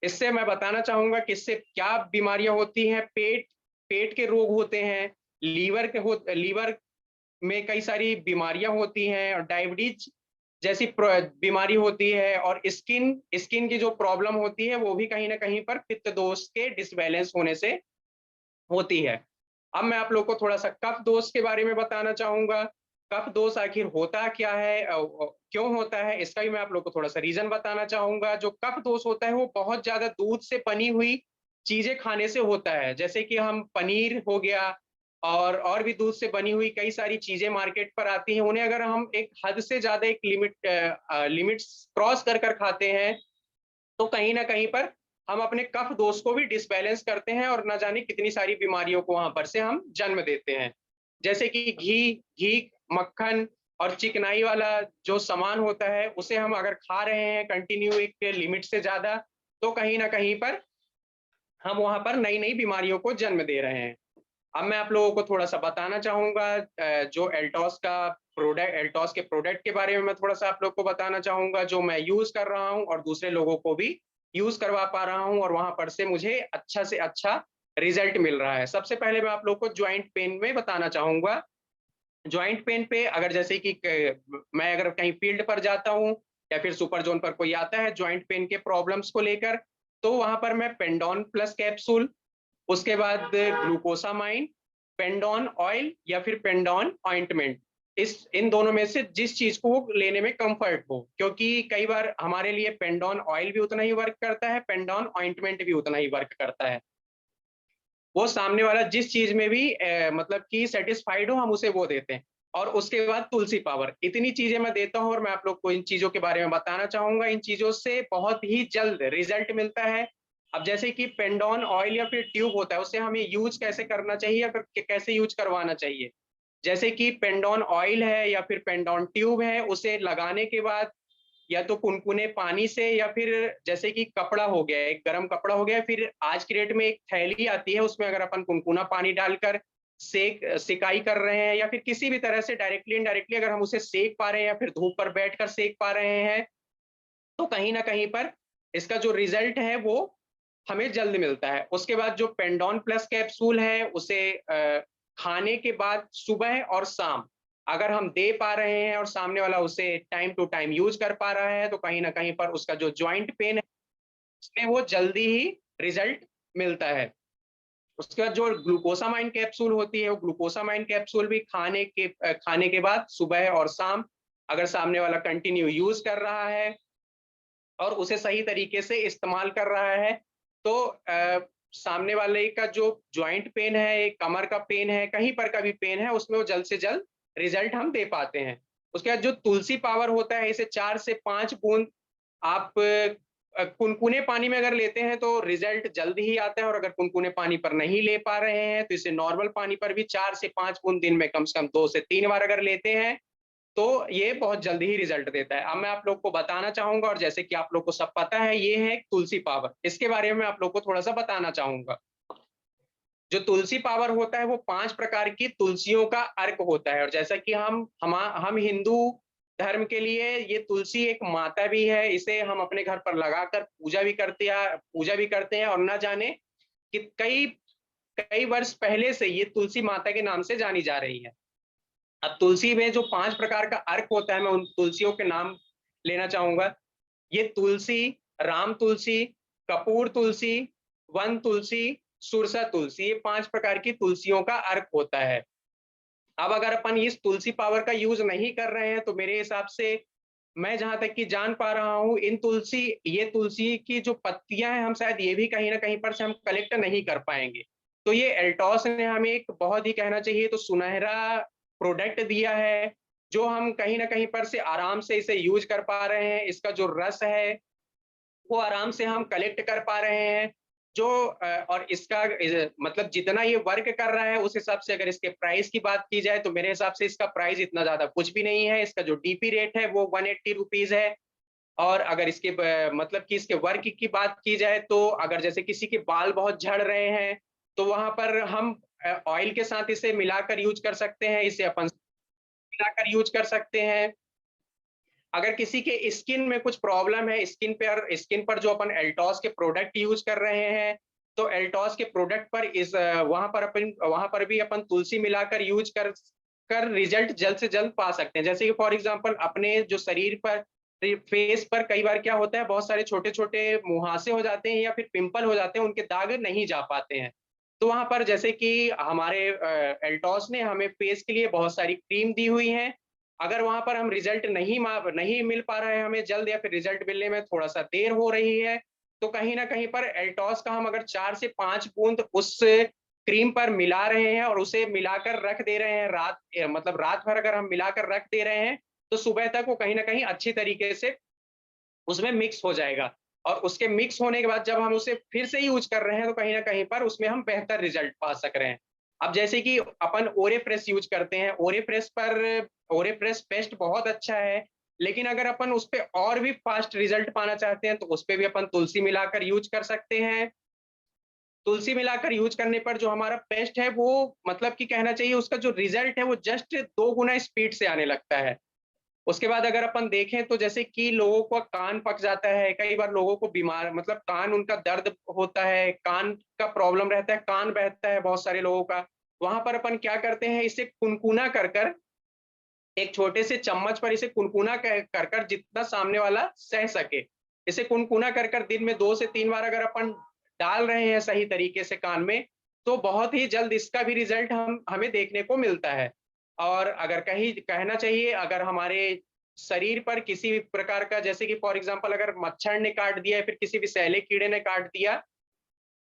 इससे मैं बताना चाहूँगा कि इससे क्या बीमारियाँ होती हैं, पेट के रोग होते हैं, लीवर में कई सारी बीमारियाँ होती हैं और डायबिटीज़ जैसी बीमारी होती है और स्किन की जो प्रॉब्लम होती है, वो भी कहीं न कहीं पर पित्त दोष के डिसबैलेंस होने से होती है। अब मैं आप लोग को थोड़ा-सा कफ दोष के बारे में बताना चाहूँगा। कफ दोष आखिर होता क्या है क्यों होता है? इसका भी मैं आप लोग को थोड़ा-सा रीज़न बताना चाहूँगा। जो कफ दोष होता है वो बहुत ज़्यादा दूध से बनी हुई चीज़ें खाने से होता है। जैसे कि हम पनीर हो गया और भी दूध से बनी हुई कई सारी चीज़ें मार्केट पर आती हैं। उन्हें अगर हम एक हद से ज़्यादा एक लिमिट्स क्रॉस कर खाते हैं तो कहीं न कहीं पर हम अपने कफ दोष को भी डिसबैलेंस करते हैं और ना जाने कितनी सारी बीमारियों को वहाँ पर से हम जन्म देते हैं। जैसे कि घी, मक्खन और चिकनाई वाला जो सामान होता है, उसे हम अगर खा रहे हैं कंटिन्यू एक लिमिट से ज़्यादा, तो कहीं न कहीं पर हम वहाँ पर नई-नई बीमारियों को जन्म दे रहे हैं। अब मैं आप लोगों को थोड़ा-सा बताना चाहूँगा जो एल्टॉस के प्रोडक्ट के बारे में मैं थोड़ा-सा आप लोग को बताना चाहूँगा, जो मैं यूज़ कर रहा हूँ और दूसरे लोगों को भी यूज़ करवा पा रहा हूँ और वहाँ पर से मुझे अच्छा से अच्छा रिज़ल्ट मिल रहा है। सबसे पहले मैं आप लोग को जॉइंट पेन में बताना चाहूँगा। जॉइंट पेन पे अगर जैसे कि मैं अगर कहीं फील्ड पर जाता हूँ या फिर सुपर जोन पर कोई आता है जॉइंट पेन के प्रॉब्लम्स को लेकर, तो वहां पर मैं पेंडोन प्लस कैप्सूल, उसके बाद ग्लूकोसामाइन, पेंडोन ऑयल या फिर पेंडोन ऑइंटमेंट, इस इन दोनों में से जिस चीज को वो लेने में कंफर्ट हो, क्योंकि कई बार हमारे लिए पेंडोन ऑयल भी उतना ही वर्क करता है, पेंडोन ऑइंटमेंट भी उतना ही वर्क करता है। वो सामने वाला जिस चीज में भी मतलब कि सेटिस्फाइड हो हम उसे वो देते हैं। और उसके बाद तुलसी पावर, इतनी चीजें मैं देता हूँ और मैं आप लोग को इन चीजों के बारे में बताना चाहूंगा। इन चीजों से बहुत ही जल्द रिजल्ट मिलता है। अब जैसे कि पेंडोन ऑयल या फिर ट्यूब होता है, उसे हमें यूज कैसे करना चाहिए या फिर कैसे यूज करवाना चाहिए। जैसे कि पेंडोन ऑयल है या फिर पेंडोन ट्यूब है, उसे लगाने के बाद या तो कुनकुने पानी से या फिर जैसे कि कपड़ा हो गया, एक गर्म कपड़ा हो गया, फिर आज की डेट में एक थैली आती है, उसमें अगर अपन कुनकुना पानी डालकर सिकाई कर रहे हैं या फिर किसी भी तरह से डायरेक्टली इनडायरेक्टली अगर हम उसे सेक पा रहे हैं या फिर धूप पर बैठकर सेक पा रहे हैं, तो कहीं ना कहीं पर इसका जो रिजल्ट है वो हमें जल्द मिलता है। उसके बाद जो पेंडोन प्लस कैप्सूल है उसे खाने के बाद सुबह और शाम अगर हम दे पा रहे हैं और सामने वाला उसे टाइम टू टाइम यूज कर पा रहा है, तो कहीं ना कहीं पर उसका जो जॉइंट पेन है उसमें वो जल्दी ही रिजल्ट मिलता है। उसके बाद जो ग्लूकोसामाइन कैप्सूल होती है, वो ग्लूकोसामाइन कैप्सूल भी खाने के बाद सुबह और शाम अगर सामने वाला कंटिन्यू यूज कर रहा है और उसे सही तरीके से इस्तेमाल कर रहा है, तो सामने वाले का जो जॉइंट पेन है, कमर का पेन है, कहीं पर का भी पेन है, उसमें वो जल्द से जल्द रिजल्ट हम दे पाते हैं। उसके बाद जो तुलसी पावर होता है, इसे 4 से 5 बूंद आप कुनकुने पानी में अगर लेते हैं तो रिजल्ट जल्द ही आता है, और अगर कुनकुने पानी पर नहीं ले पा रहे हैं तो इसे नॉर्मल पानी पर भी 4 से 5 बूंद दिन में कम से कम 2 से 3 बार अगर लेते हैं तो ये बहुत जल्दी ही रिजल्ट देता है। अब मैं आप लोग को बताना चाहूंगा, और जैसे कि आप लोग को सब पता है, ये है तुलसी पावर, इसके बारे में आप लोग को थोड़ा सा बताना चाहूंगा। जो तुलसी पावर होता है वो 5 प्रकार की तुलसियों का अर्क होता है, और जैसा कि हम हिंदू धर्म के लिए ये तुलसी एक माता भी है, इसे हम अपने घर पर लगाकर पूजा भी करते हैं, और ना जाने कि कई कई वर्ष पहले से ये तुलसी माता के नाम से जानी जा रही है। अब तुलसी में जो 5 प्रकार का अर्क होता है, मैं उन तुलसियों के नाम लेना चाहूंगा। ये तुलसी, राम तुलसी, कपूर तुलसी, वन तुलसी, सुरसा तुलसी, ये 5 प्रकार की तुलसियों का अर्क होता है। अब अगर अपन इस तुलसी पावर का यूज नहीं कर रहे हैं तो मेरे हिसाब से, मैं जहां तक कि जान पा रहा हूं, ये तुलसी की जो पत्तियां हैं हम शायद ये भी कहीं ना कहीं पर से हम कलेक्ट नहीं कर पाएंगे। तो ये एल्टॉस ने हमें एक बहुत ही कहना चाहिए तो सुनहरा प्रोडक्ट दिया है, जो हम कहीं ना कहीं पर से आराम से इसे यूज कर पा रहे हैं। इसका जो रस है वो आराम से हम कलेक्ट कर पा रहे हैं। और इसका मतलब जितना ये वर्क कर रहा है उस हिसाब से अगर इसके प्राइस की बात की जाए तो मेरे हिसाब से इसका प्राइस इतना ज्यादा कुछ भी नहीं है। इसका जो डीपी रेट है वो 180 रुपीज है। और अगर इसके मतलब कि इसके वर्क की बात की जाए तो अगर जैसे किसी के बाल बहुत झड़ रहे हैं तो वहां पर हम ऑयल के साथ इसे मिलाकर यूज कर सकते हैं, इसे अपन मिलाकर यूज कर सकते हैं। अगर किसी के स्किन में कुछ प्रॉब्लम है, स्किन पर जो अपन एल्टॉस के प्रोडक्ट यूज कर रहे हैं, तो एल्टॉस के प्रोडक्ट पर वहां पर भी अपन तुलसी मिलाकर यूज कर रिजल्ट जल्द से जल्द पा सकते हैं। जैसे कि फॉर एग्जांपल अपने जो शरीर पर, फेस पर कई बार क्या होता है, बहुत सारे छोटे छोटे मुहासे हो जाते हैं या फिर पिंपल हो जाते हैं, उनके दाग नहीं जा पाते हैं। तो वहां पर जैसे कि हमारे एल्टॉस ने हमें फेस के लिए बहुत सारी क्रीम दी हुई है। अगर वहां पर हम रिजल्ट नहीं मिल पा रहा है हमें जल्द, या फिर रिजल्ट मिलने में थोड़ा सा देर हो रही है, तो कहीं ना कहीं पर एल्टॉस का हम अगर 4 से 5 बूंद उस क्रीम पर मिला रहे हैं और उसे मिलाकर रख दे रहे हैं मतलब रात भर अगर हम मिलाकर रख दे रहे हैं, तो सुबह तक वो कहीं ना कहीं अच्छी तरीके से उसमें मिक्स हो जाएगा। और उसके मिक्स होने के बाद जब हम उसे फिर से यूज कर रहे हैं तो कहीं ना कहीं पर उसमें हम बेहतर रिजल्ट पा सक रहे हैं। अब जैसे कि अपन ओरेफ्रेश यूज करते हैं, ओरेफ्रेश पेस्ट बहुत अच्छा है, लेकिन अगर अपन उस पर और भी फास्ट रिजल्ट पाना चाहते हैं तो उस पर भी अपन तुलसी मिलाकर यूज कर सकते हैं। तुलसी मिलाकर यूज करने पर जो हमारा पेस्ट है वो, मतलब कि कहना चाहिए उसका जो रिजल्ट है वो जस्ट 2 गुना स्पीड से आने लगता है। उसके बाद अगर अपन देखें तो जैसे कि लोगों को कान पक जाता है, कई बार लोगों को बीमार, मतलब कान उनका दर्द होता है, कान का प्रॉब्लम रहता है, कान बहता है बहुत सारे लोगों का, वहां पर अपन क्या करते हैं, इसे कुनकुना कर कर एक छोटे से चम्मच पर इसे कुनकुना कर कर जितना सामने वाला सह सके, इसे कुनकुना कर कर दिन में 2 से 3 बार अगर अपन डाल रहे हैं सही तरीके से कान में, तो बहुत ही जल्द इसका भी रिजल्ट हमें देखने को मिलता है। और अगर कहीं कहना चाहिए, अगर हमारे शरीर पर किसी भी प्रकार का, जैसे कि फॉर एग्जांपल अगर मच्छर ने काट दिया या फिर किसी विषैले कीड़े ने काट दिया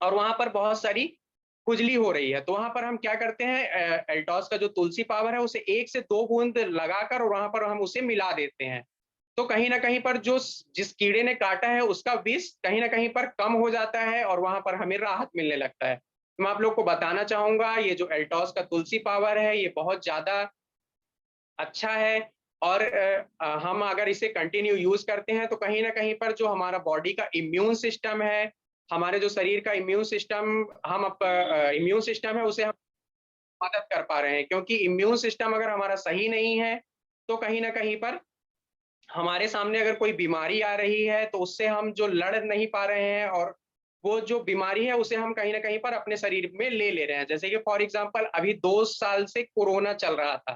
और वहां पर बहुत सारी खुजली हो रही है, तो वहां पर हम क्या करते हैं, एल्टॉस का जो तुलसी पावर है उसे 1 से 2 बूंद लगाकर और वहां पर हम उसे मिला देते हैं। तो कहीं न कहीं पर जिस कीड़े ने काटा है उसका विष कहीं न कहीं पर कम हो जाता है और वहाँ पर हमें राहत मिलने लगता है। तो मैं आप लोग को बताना चाहूँगा, ये जो एल्टॉस का तुलसी पावर है ये बहुत ज़्यादा अच्छा है। और हम अगर इसे कंटिन्यू यूज़ करते हैं तो कहीं न कहीं पर जो हमारा बॉडी का इम्यून सिस्टम है, हमारे जो शरीर का इम्यून सिस्टम है उसे हम मदद कर पा रहे हैं, क्योंकि इम्यून सिस्टम अगर हमारा सही नहीं है, तो कहीं न कहीं पर हमारे सामने अगर कोई बीमारी आ रही है तो उससे हम जो लड़ नहीं पा रहे हैं, और वो जो बीमारी है उसे हम कहीं न कहीं पर अपने शरीर में ले रहे हैं। जैसे कि फॉर एग्ज़ाम्पल अभी 2 साल से कोरोना चल रहा था।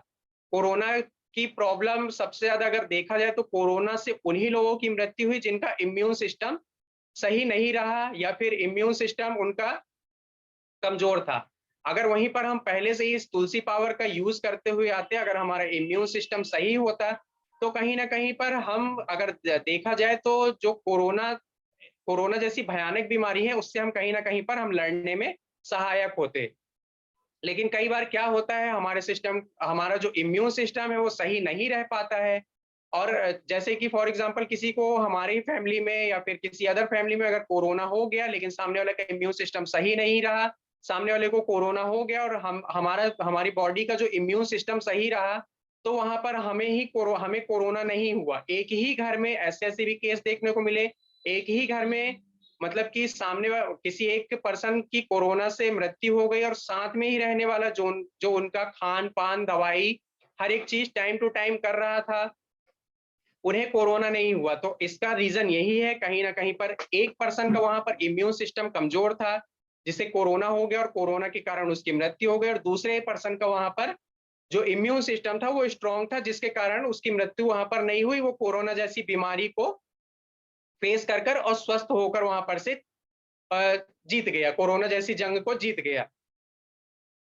कोरोना की प्रॉब्लम सबसे ज़्यादा अगर देखा जाए तो कोरोना से उन्हीं लोगों की मृत्यु हुई जिनका इम्यून सिस्टम सही नहीं रहा या फिर इम्यून सिस्टम उनका कमज़ोर था। अगर वहीं पर हम पहले से ही इस तुलसी पावर का यूज़ करते हुए आते, अगर हमारा इम्यून सिस्टम सही होता, तो कहीं न कहीं पर हम अगर देखा जाए तो जो कोरोना कोरोना जैसी भयानक बीमारी है, उससे हम कहीं न कहीं पर हम लड़ने में सहायक होते। लेकिन कई बार क्या होता है, हमारा जो इम्यून सिस्टम है वो सही नहीं रह पाता है। और जैसे कि फॉर एग्जांपल किसी को हमारी फैमिली में या फिर किसी अदर फैमिली में अगर कोरोना हो गया, लेकिन सामने वाले का इम्यून सिस्टम सही नहीं रहा, सामने वाले को कोरोना हो गया और हमारी बॉडी का जो इम्यून सिस्टम सही रहा, तो वहां पर हमें कोरोना नहीं हुआ। एक ही घर में ऐसे ऐसे भी केस देखने को मिले, एक ही घर में मतलब कि किसी एक पर्सन की कोरोना से मृत्यु हो गई और साथ में ही रहने वाला जो उनका खान-पान, दवाई, हर एक चीज़ टाइम टू टाइम कर रहा था, उन्हें कोरोना नहीं हुआ। तो इसका रीज़न यही है, कहीं न कहीं पर एक पर्सन का वहाँ पर इम्यून सिस्टम कमज़ोर था, जिसे कोरोना हो गया और कोरोना के कारण उसकी मृत्यु हो गई, और दूसरे पर्सन का वहाँ पर जो इम्यून सिस्टम था वो स्ट्रॉन्ग था, जिसके कारण उसकी मृत्यु वहाँ पर नहीं हुई। वो कोरोना जैसी बीमारी को फेस कर कर और स्वस्थ होकर वहाँ पर से जीत गया, कोरोना जैसी जंग को जीत गया।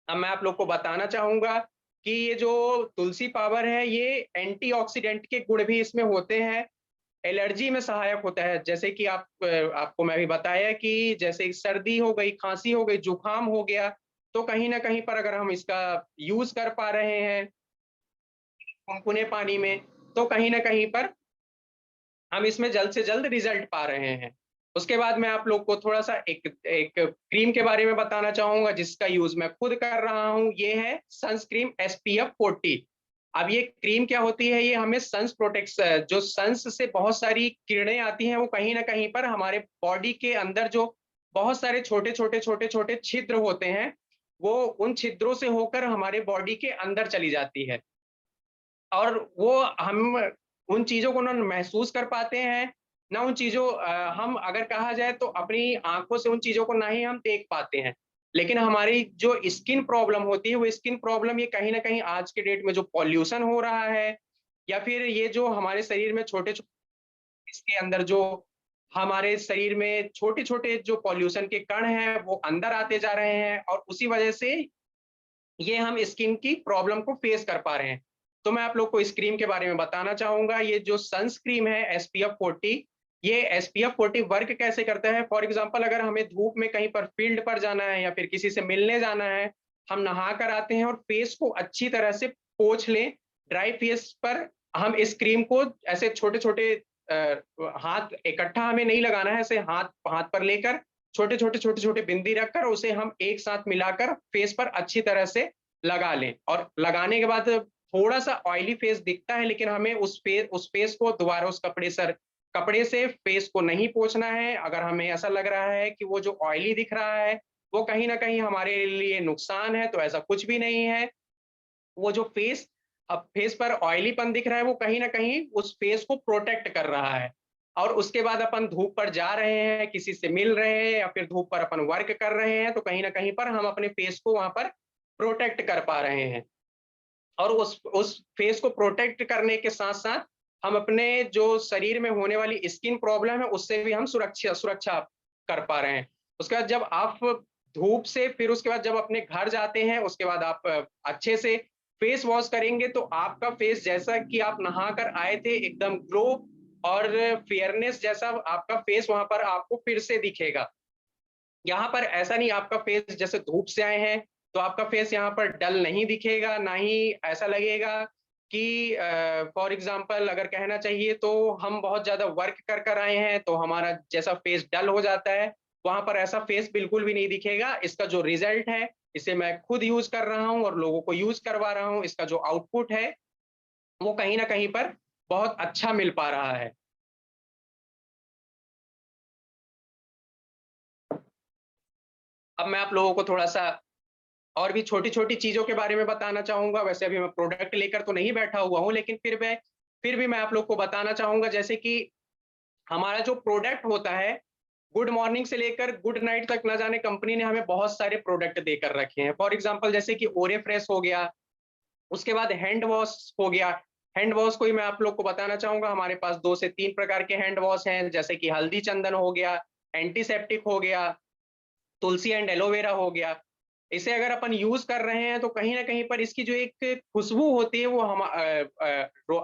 अब मैं आप लोग को बताना चाहूँगा कि ये जो तुलसी पावर है, ये एंटीऑक्सीडेंट के गुण भी इसमें होते हैं, एलर्जी में सहायक होता है। जैसे कि आपको मैं अभी बताया कि जैसे सर्दी हो गई, खाँसी हो गई, जुकाम हो गया, तो कहीं न कहीं पर अगर हम इसका यूज़ कर पा रहे हैं गुनगुने पानी में, तो कहीं न कहीं पर हम इसमें जल्द से जल्द रिज़ल्ट पा रहे हैं। उसके बाद मैं आप लोग को थोड़ा-सा एक एक क्रीम के बारे में बताना चाहूँगा जिसका यूज़ मैं खुद कर रहा हूँ, ये है सनस्क्रीम एसपीएफ 40। अब ये क्रीम क्या होती है, ये हमें जो सन्स से बहुत सारी किरणें आती हैं, वो कहीं न कहीं पर हमारे बॉडी के अंदर जो बहुत सारे छोटे-छोटे, छोटे-छोटे छिद्र होते हैं, वो उन छिद्रों से होकर हमारे बॉडी के अंदर चली जाती है। और वो हम उन चीज़ों को ना महसूस कर पाते हैं, ना हम अगर कहा जाए तो अपनी आँखों से उन चीज़ों को ना ही हम देख पाते हैं। लेकिन हमारी जो स्किन प्रॉब्लम होती है, वो स्किन प्रॉब्लम ये कहीं न कहीं आज के डेट में जो पॉल्यूशन हो रहा है या फिर ये जो हमारे शरीर में इसके अंदर जो हमारे शरीर में छोटे-छोटे जो पॉल्यूशन के कण हैं, वो अंदर आते जा रहे हैं और उसी वजह से ये हम स्किन की प्रॉब्लम को फेस कर पा रहे हैं। तो मैं आप लोग को इस क्रीम के बारे में बताना चाहूँगा, ये जो सनस्क्रीन है एसपीएफ 40, ये एसपीएफ 40 वर्क कैसे करता है, फॉर एग्ज़ाम्पल अगर हमें धूप में कहीं पर फील्ड पर जाना है या फिर किसी से मिलने जाना है, हम नहा कर आते हैं और फेस को अच्छी तरह से पोंछ लें, ड्राई फेस पर हम इस क्रीम को ऐसे छोटे-छोटे हाथ इकट्ठा हमें नहीं लगाना है, ऐसे हाथ हाथ पर लेकर छोटे-छोटे, छोटे-छोटे बिंदी रखकर उसे हम एक साथ मिलाकर फेस पर अच्छी तरह से लगा लें, और लगाने के बाद थोड़ा-सा ऑयली फेस दिखता है, लेकिन हमें उस फेस को दोबारा उस कपड़े से फेस को नहीं पोंछना है। अगर हमें ऐसा लग रहा है कि वो जो ऑयली दिख रहा है, वो कहीं न कहीं हमारे लिए नुकसान है, तो ऐसा कुछ भी नहीं है। वो जो फेस पर ऑयलीपन दिख रहा है, वो कहीं न कहीं उस फेस को प्रोटेक्ट कर रहा है। और उसके बाद अपन धूप पर जा रहे हैं, किसी से मिल रहे हैं या फिर धूप पर अपन वर्क कर रहे हैं, तो कहीं न कहीं पर हम अपने फेस को वहाँ पर प्रोटेक्ट कर पा रहे हैं। और उस फेस को प्रोटेक्ट करने के साथ-साथ हम अपने जो शरीर में होने वाली स्किन प्रॉब्लम है, उससे भी हम सुरक्षा कर पा रहे हैं। उसके बाद जब आप धूप से फिर उसके बाद जब अपने घर जाते हैं, उसके बाद आप अच्छे से फेस वॉश करेंगे तो आपका फेस जैसा कि आप नहाकर आए थे एकदम ग्लो और फेयरनेस जैसा आपका फेस वहाँ पर आपको फिर से दिखेगा। यहाँ पर ऐसा नहीं आपका फेस जैसे धूप से आए हैं, तो आपका फेस यहाँ पर डल नहीं दिखेगा, ना ही ऐसा लगेगा कि फॉर एग्ज़ाम्पल अगर कहना चाहिए तो हम बहुत ज़्यादा वर्क कर आए हैं, तो हमारा जैसा फेस डल हो जाता है, वहाँ पर ऐसा फेस बिल्कुल भी नहीं दिखेगा। इसका जो रिज़ल्ट है, इसे मैं खुद यूज़ कर रहा हूँ और लोगों को यूज़ करवा रहा हूँ। इसका जो आउटपुट है, वो कहीं न कहीं पर बहुत अच्छा मिल पा रहा है। अब मैं आप लोगों को थोड़ा-सा और भी छोटी-छोटी चीज़ों के बारे में बताना चाहूँगा। वैसे अभी मैं प्रोडक्ट लेकर तो नहीं बैठा हुआ हूँ, लेकिन फिर भी मैं आप लोग को बताना चाहूँगा जैसे कि हमारा जो प्रोडक्ट होता है, गुड मॉर्निंग से लेकर गुड नाइट तक ना जाने कंपनी ने हमें बहुत सारे प्रोडक्ट देकर रखे हैं। फॉर एग्ज़ाम्पल जैसे कि ओरे फ्रेश हो गया, उसके बाद हैंड वॉश हो गया। हैंड वॉश को ही मैं आप लोग को बताना चाहूँगा, हमारे पास 2 से 3 प्रकार के हैंड वॉश हैं, जैसे कि हल्दी चंदन हो गया, एंटीसेप्टिक हो गया, तुलसी एंड एलोवेरा हो गया। इसे अगर अपन यूज़ कर रहे हैं तो कहीं न कहीं पर इसकी जो एक खुशबू होती है वो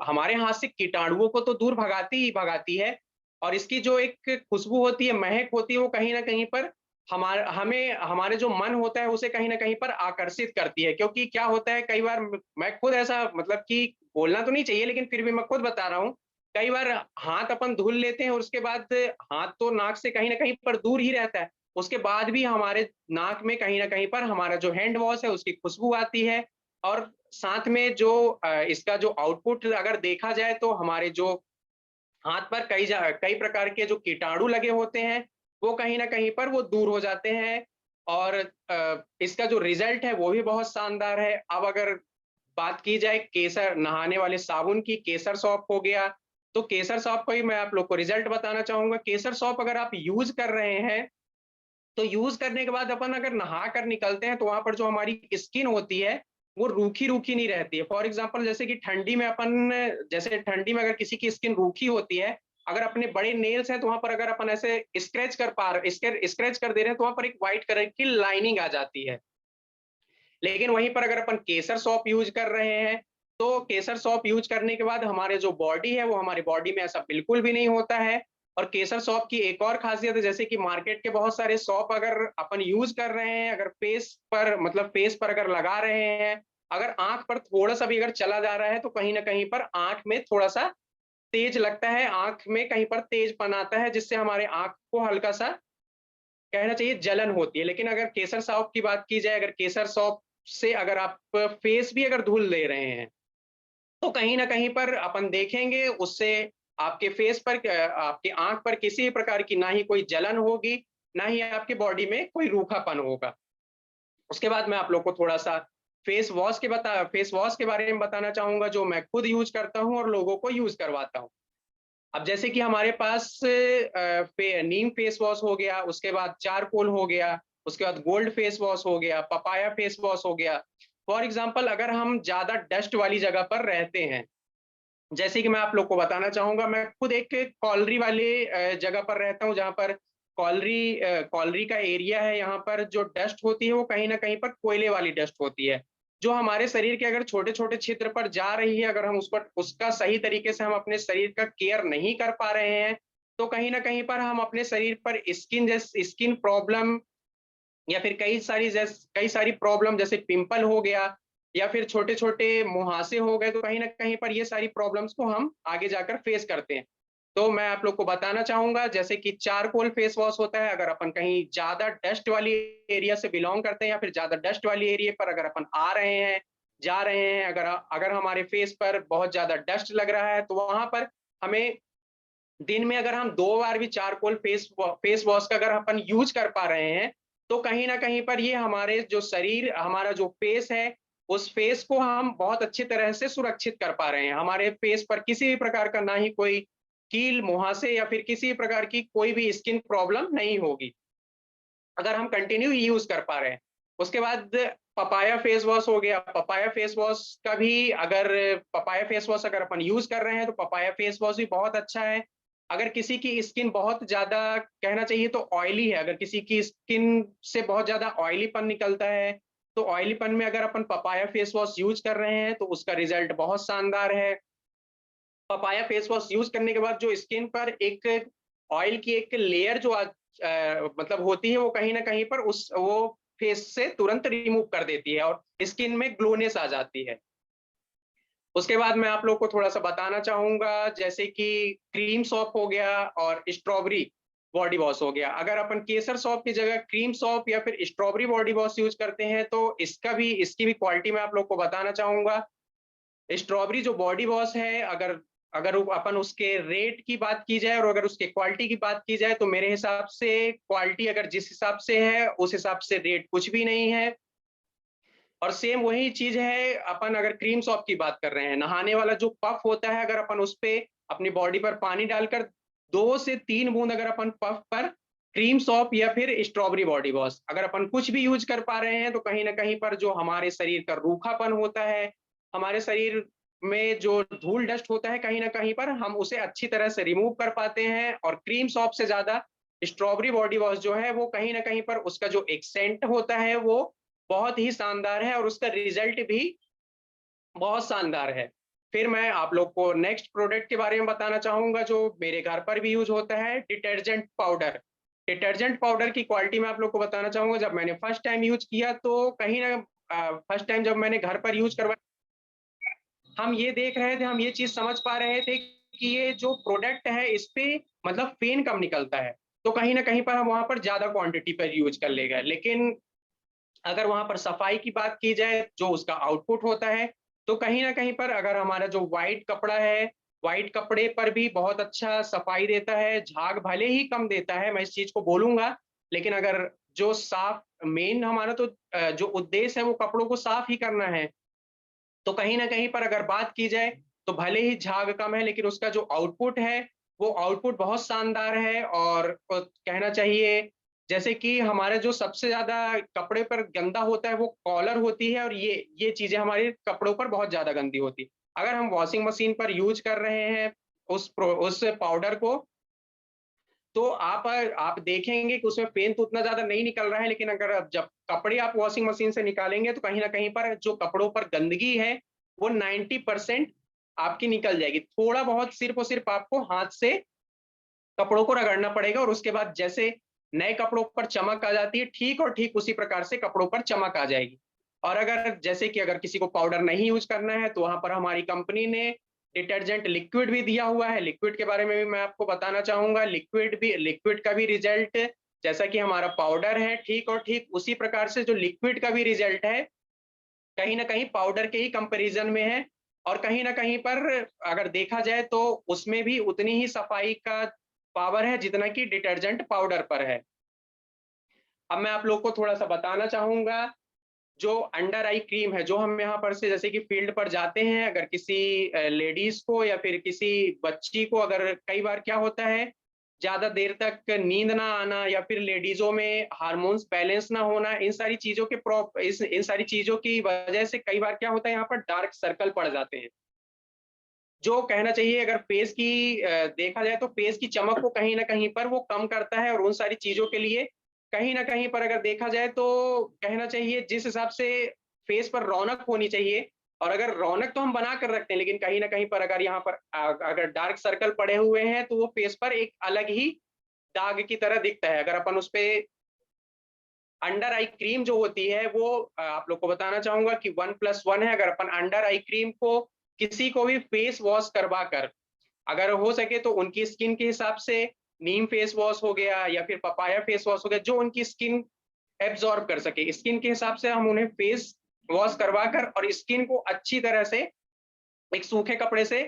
हमारे हाथ से कीटाणुओं को तो दूर भगाती ही भगाती है और इसकी जो एक खुशबू होती है, महक होती है वो कहीं न कहीं पर हमें हमारे जो मन होता है उसे कहीं न कहीं पर आकर्षित करती है। क्योंकि क्या होता है कई बार मैं खुद ऐसा मतलब कि बोलना तो नहीं चाहिए लेकिन फिर भी मैं खुद बता रहा हूँ। कई बार हाथ अपन धुल लेते हैं और उसके बाद हाथ तो नाक से कहीं न कहीं पर दूर ही रहता है। उसके बाद भी हमारे नाक में कहीं न कहीं पर हमारा जो हैंड वॉश है उसकी खुशबू आती है और साथ में जो इसका जो आउटपुट अगर देखा जाए तो हमारे जो हाथ पर कई प्रकार के जो कीटाणु लगे होते हैं, वो कहीं न कहीं पर वो दूर हो जाते हैं और इसका जो रिज़ल्ट है वो भी बहुत शानदार है। अब अगर बात की जाए केसर नहाने वाले साबुन की, केसर सोप हो गया, तो केसर सोप का ही मैं आप लोग को रिज़ल्ट बताना चाहूँगा। केसर सोप अगर आप यूज़ कर रहे हैं तो यूज़ करने के बाद अपन अगर नहा कर निकलते हैं तो वहाँ पर जो हमारी स्किन होती है, वो रूखी-रूखी नहीं रहती है। फॉर एग्ज़ाम्पल जैसे कि ठंडी में अगर किसी की स्किन रूखी होती है, अगर अपने बड़े नेल्स हैं तो वहाँ पर अगर अपन ऐसे स्क्रैच कर दे रहे हैं तो वहाँ पर एक व्हाइट कलर की लाइनिंग आ जाती है। लेकिन वहीं पर अगर अपन केसर सोप यूज़ कर रहे हैं, तो केसर सोप यूज़ करने के बाद हमारे जो बॉडी है, वो हमारी बॉडी में ऐसा बिल्कुल भी नहीं होता है और केसर सोप की एक और ख़ासियत है जैसे कि मार्केट के बहुत सारे सोप अगर अपन यूज़ कर रहे हैं, अगर फेस पर अगर लगा रहे हैं, अगर आँख पर थोड़ा-सा भी अगर चला जा रहा है, तो कहीं न कहीं पर आँख में थोड़ा-सा तेज लगता है, आँख में कहीं पर तेजपन आता है, जिससे हमारे आँख को हल्का-सा कहना चाहिए जलन होती है। लेकिन अगर केसर सौंफ की बात की जाए, अगर केसर सौंफ से अगर आप फेस भी अगर धुल ले रहे हैं, तो कहीं न कहीं पर अपन देखेंगे उससे आपके फेस पर आपकी आँख पर किसी भी प्रकार की ना ही कोई जलन होगी, ना ही आपकी बॉडी में कोई रूखापन होगा। उसके बाद मैं आप लोग को थोड़ा-सा फेस वॉश के बारे में बताना चाहूँगा जो मैं खुद यूज़ करता हूँ और लोगों को यूज़ करवाता हूँ। अब जैसे कि हमारे पास नीम फेस वॉश हो गया, उसके बाद चारकोल हो गया, उसके बाद गोल्ड फेस वॉश हो गया, पपाया फेस वॉश हो गया। फॉर एग्ज़ाम्पल अगर हम ज़्यादा डस्ट वाली जगह पर रहते हैं, जैसे कि मैं आप लोग को बताना चाहूँगा, मैं खुद एक कॉलरी वाले जगह पर रहता हूँ, जहाँ पर कॉलरी का एरिया है, यहाँ पर जो डस्ट होती है, वो कहीं न कहीं पर कोयले वाली डस्ट होती है, जो हमारे शरीर के अगर छोटे-छोटे छिद्र पर जा रही है, अगर हम उस पर उसका सही तरीके से हम अपने शरीर का केयर नहीं कर पा रहे हैं, तो कहीं न कहीं पर हम अपने शरीर पर स्किन प्रॉब्लम या फिर कई सारी प्रॉब्लम जैसे पिंपल हो गया या फिर छोटे-छोटे मुहासे हो गए, तो कहीं न कहीं पर ये सारी प्रॉब्लम्स को हम आगे जाकर फेस करते हैं। तो मैं आप लोग को बताना चाहूँगा जैसे कि चारकोल फेस वॉश होता है, अगर अपन कहीं ज़्यादा डस्ट वाली एरिया से बिलॉन्ग करते हैं या फिर ज़्यादा डस्ट वाली एरिया पर अगर अपन आ रहे हैं, जा रहे हैं, अगर हमारे फेस पर बहुत ज़्यादा डस्ट लग रहा है, तो वहाँ पर हमें दिन में अगर हम 2 बार भी चारकोल फेस वॉश का अगर अपन यूज़ कर पा रहे हैं, तो कहीं न कहीं पर ये हमारे जो शरीर हमारा जो फेस है, उस फेस को हम बहुत अच्छी तरह से सुरक्षित कर पा रहे हैं। हमारे फेस पर किसी भी प्रकार का ना ही कोई कील, मुहासे या फिर किसी भी प्रकार की कोई भी स्किन प्रॉब्लम नहीं होगी। अगर हम कंटिन्यू यूज़ कर पा रहे हैं। उसके बाद पपाया फेस वॉश हो गया। पपाया फेस वॉश का भी अगर पपाया फेस वॉश अगर अपन यूज कर रहे हैं तो पपाया फेस वॉश भी बहुत अच्छा है। अगर किसी की स्किन बहुत ज्यादा कहना चाहिए तो ऑयली है, अगर किसी की स्किन से बहुत ज्यादा ऑयलीपन निकलता है तो ऑयलीपन में अगर अपन पपाया फेस वॉश यूज कर रहे हैं तो उसका रिजल्ट बहुत शानदार है। पपाया फेस वॉश यूज करने के बाद जो स्किन पर एक ऑयल की एक लेयर जो मतलब होती है वो कहीं ना कहीं पर उस वो फेस से तुरंत रिमूव कर देती है और स्किन में ग्लोनेस आ जाती है। उसके बाद मैं आप लोग को थोड़ा सा बताना चाहूंगा जैसे कि क्रीम सॉप हो गया और स्ट्रॉबेरी बॉडी वॉश हो गया। अगर अपन केसर सॉप की जगह क्रीम सॉप या फिर स्ट्रॉबेरी बॉडी वॉश यूज करते हैं तो इसकी भी क्वालिटी मैं आप लोग को बताना चाहूंगा। स्ट्रॉबेरी जो बॉडी वॉश है, अगर अगर अपन उसके रेट की बात की जाए और अगर उसके क्वालिटी की बात की जाए तो मेरे हिसाब से क्वालिटी अगर जिस हिसाब से है उस हिसाब से रेट कुछ भी नहीं है। और सेम वही चीज है अपन अगर क्रीम सॉप की बात कर रहे हैं, नहाने वाला जो पफ होता है, अगर अपन उस पे अपनी बॉडी पर पानी डालकर 2 से 3 बूंद अगर अपन पफ पर क्रीम सॉप या फिर स्ट्रॉबेरी बॉडी वॉश अगर अपन कुछ भी यूज कर पा रहे हैं तो कहीं ना कहीं पर जो हमारे शरीर का रूखापन होता है, हमारे शरीर में जो धूल डस्ट होता है, कहीं ना कहीं पर हम उसे अच्छी तरह से रिमूव कर पाते हैं। और क्रीम सॉप से ज्यादा स्ट्रॉबेरी बॉडी वॉश जो है वो कहीं ना कहीं पर उसका जो एक सेंट होता है वो बहुत ही शानदार है और उसका रिजल्ट भी बहुत शानदार है। फिर मैं आप लोग को नेक्स्ट प्रोडक्ट के बारे में बताना चाहूंगा जो मेरे घर पर भी यूज होता है, डिटर्जेंट पाउडर। डिटर्जेंट पाउडर की क्वालिटी मैं आप लोग को बताना चाहूंगा। जब मैंने फर्स्ट टाइम यूज किया तो कहीं ना फर्स्ट टाइम जब मैंने घर पर यूज करवाया, हम ये देख रहे थे, हम ये चीज समझ पा रहे थे कि ये जो प्रोडक्ट है इस पे मतलब फेन कम निकलता है, तो कहीं ना कहीं पर हम वहां पर ज्यादा क्वांटिटी पर यूज कर ले गए। लेकिन अगर वहां पर सफाई की बात की जाए, जो उसका आउटपुट होता है, तो कहीं ना कहीं पर अगर हमारा जो व्हाइट कपड़ा है, व्हाइट कपड़े पर भी बहुत अच्छा सफाई देता है। झाग भले ही कम देता है, मैं इस चीज को बोलूंगा, लेकिन अगर जो साफ मेन हमारा तो जो उद्देश्य है वो कपड़ों को साफ ही करना है, तो कहीं ना कहीं पर अगर बात की जाए तो भले ही झाग कम है लेकिन उसका जो आउटपुट है वो आउटपुट बहुत शानदार है। और कहना चाहिए जैसे कि हमारे जो सबसे ज्यादा कपड़े पर गंदा होता है वो कॉलर होती है, और ये चीजें हमारे कपड़ों पर बहुत ज्यादा गंदी होती है। अगर हम वॉशिंग मशीन पर यूज कर रहे हैं उस पाउडर को, तो आप देखेंगे कि उसमें पेन तो उतना ज्यादा नहीं निकल रहा है, लेकिन अगर जब कपड़े आप वॉशिंग मशीन से निकालेंगे तो कहीं ना कहीं पर जो कपड़ों पर गंदगी है वो 90% आपकी निकल जाएगी। थोड़ा बहुत सिर्फ और सिर्फ आपको हाथ से कपड़ों को रगड़ना पड़ेगा और उसके बाद जैसे नए कपड़ों पर चमक आ जाती है, ठीक और ठीक उसी प्रकार से कपड़ों पर चमक आ जाएगी। और अगर जैसे कि अगर किसी को पाउडर नहीं यूज करना है तो वहां पर हमारी कंपनी ने डिटर्जेंट लिक्विड भी दिया हुआ है। लिक्विड के बारे में भी मैं आपको बताना चाहूंगा। लिक्विड का भी रिजल्ट जैसा कि हमारा पाउडर है, ठीक और ठीक उसी प्रकार से जो लिक्विड का भी रिजल्ट है कहीं ना कहीं पाउडर के ही कंपैरिजन में है। और कहीं ना कहीं पर अगर देखा जाए तो उसमें भी उतनी ही सफाई का पावर है जितना कि डिटर्जेंट पाउडर पर है। अब मैं आप लोग को थोड़ा सा बताना चाहूंगा जो अंडर आई क्रीम है, जो हम यहाँ पर से जैसे कि फील्ड पर जाते हैं, अगर किसी लेडीज को या फिर किसी बच्ची को, अगर कई बार क्या होता है ज्यादा देर तक नींद ना आना या फिर लेडीजों में हार्मोन्स बैलेंस ना होना, इन सारी चीजों की वजह से कई बार क्या होता है यहाँ पर डार्क सर्कल पड़ जाते हैं, जो कहना चाहिए अगर फेस की देखा जाए तो फेस की चमक को कहीं ना कहीं पर वो कम करता है। और उन सारी चीजों के लिए कहीं ना कहीं पर अगर देखा जाए तो कहना चाहिए जिस हिसाब से फेस पर रौनक होनी चाहिए, और अगर रौनक तो हम बना कर रखते हैं लेकिन कहीं ना कहीं पर अगर यहाँ पर अगर डार्क सर्कल पड़े हुए हैं तो वो फेस पर एक अलग ही दाग की तरह दिखता है। अगर अपन उस पे अंडर आई क्रीम जो होती है वो आप लोग को बताना चाहूंगा कि 1+1 है। अगर अपन अंडर आई क्रीम को किसी को भी फेस वॉश करवा कर, अगर हो सके तो उनकी स्किन के हिसाब से नीम फेस वॉश हो गया या फिर पपाया फेस वॉश हो गया, जो उनकी स्किन एब्जॉर्ब कर सके, स्किन के हिसाब से हम उन्हें फेस वॉश करवा कर और स्किन को अच्छी तरह से एक सूखे कपड़े से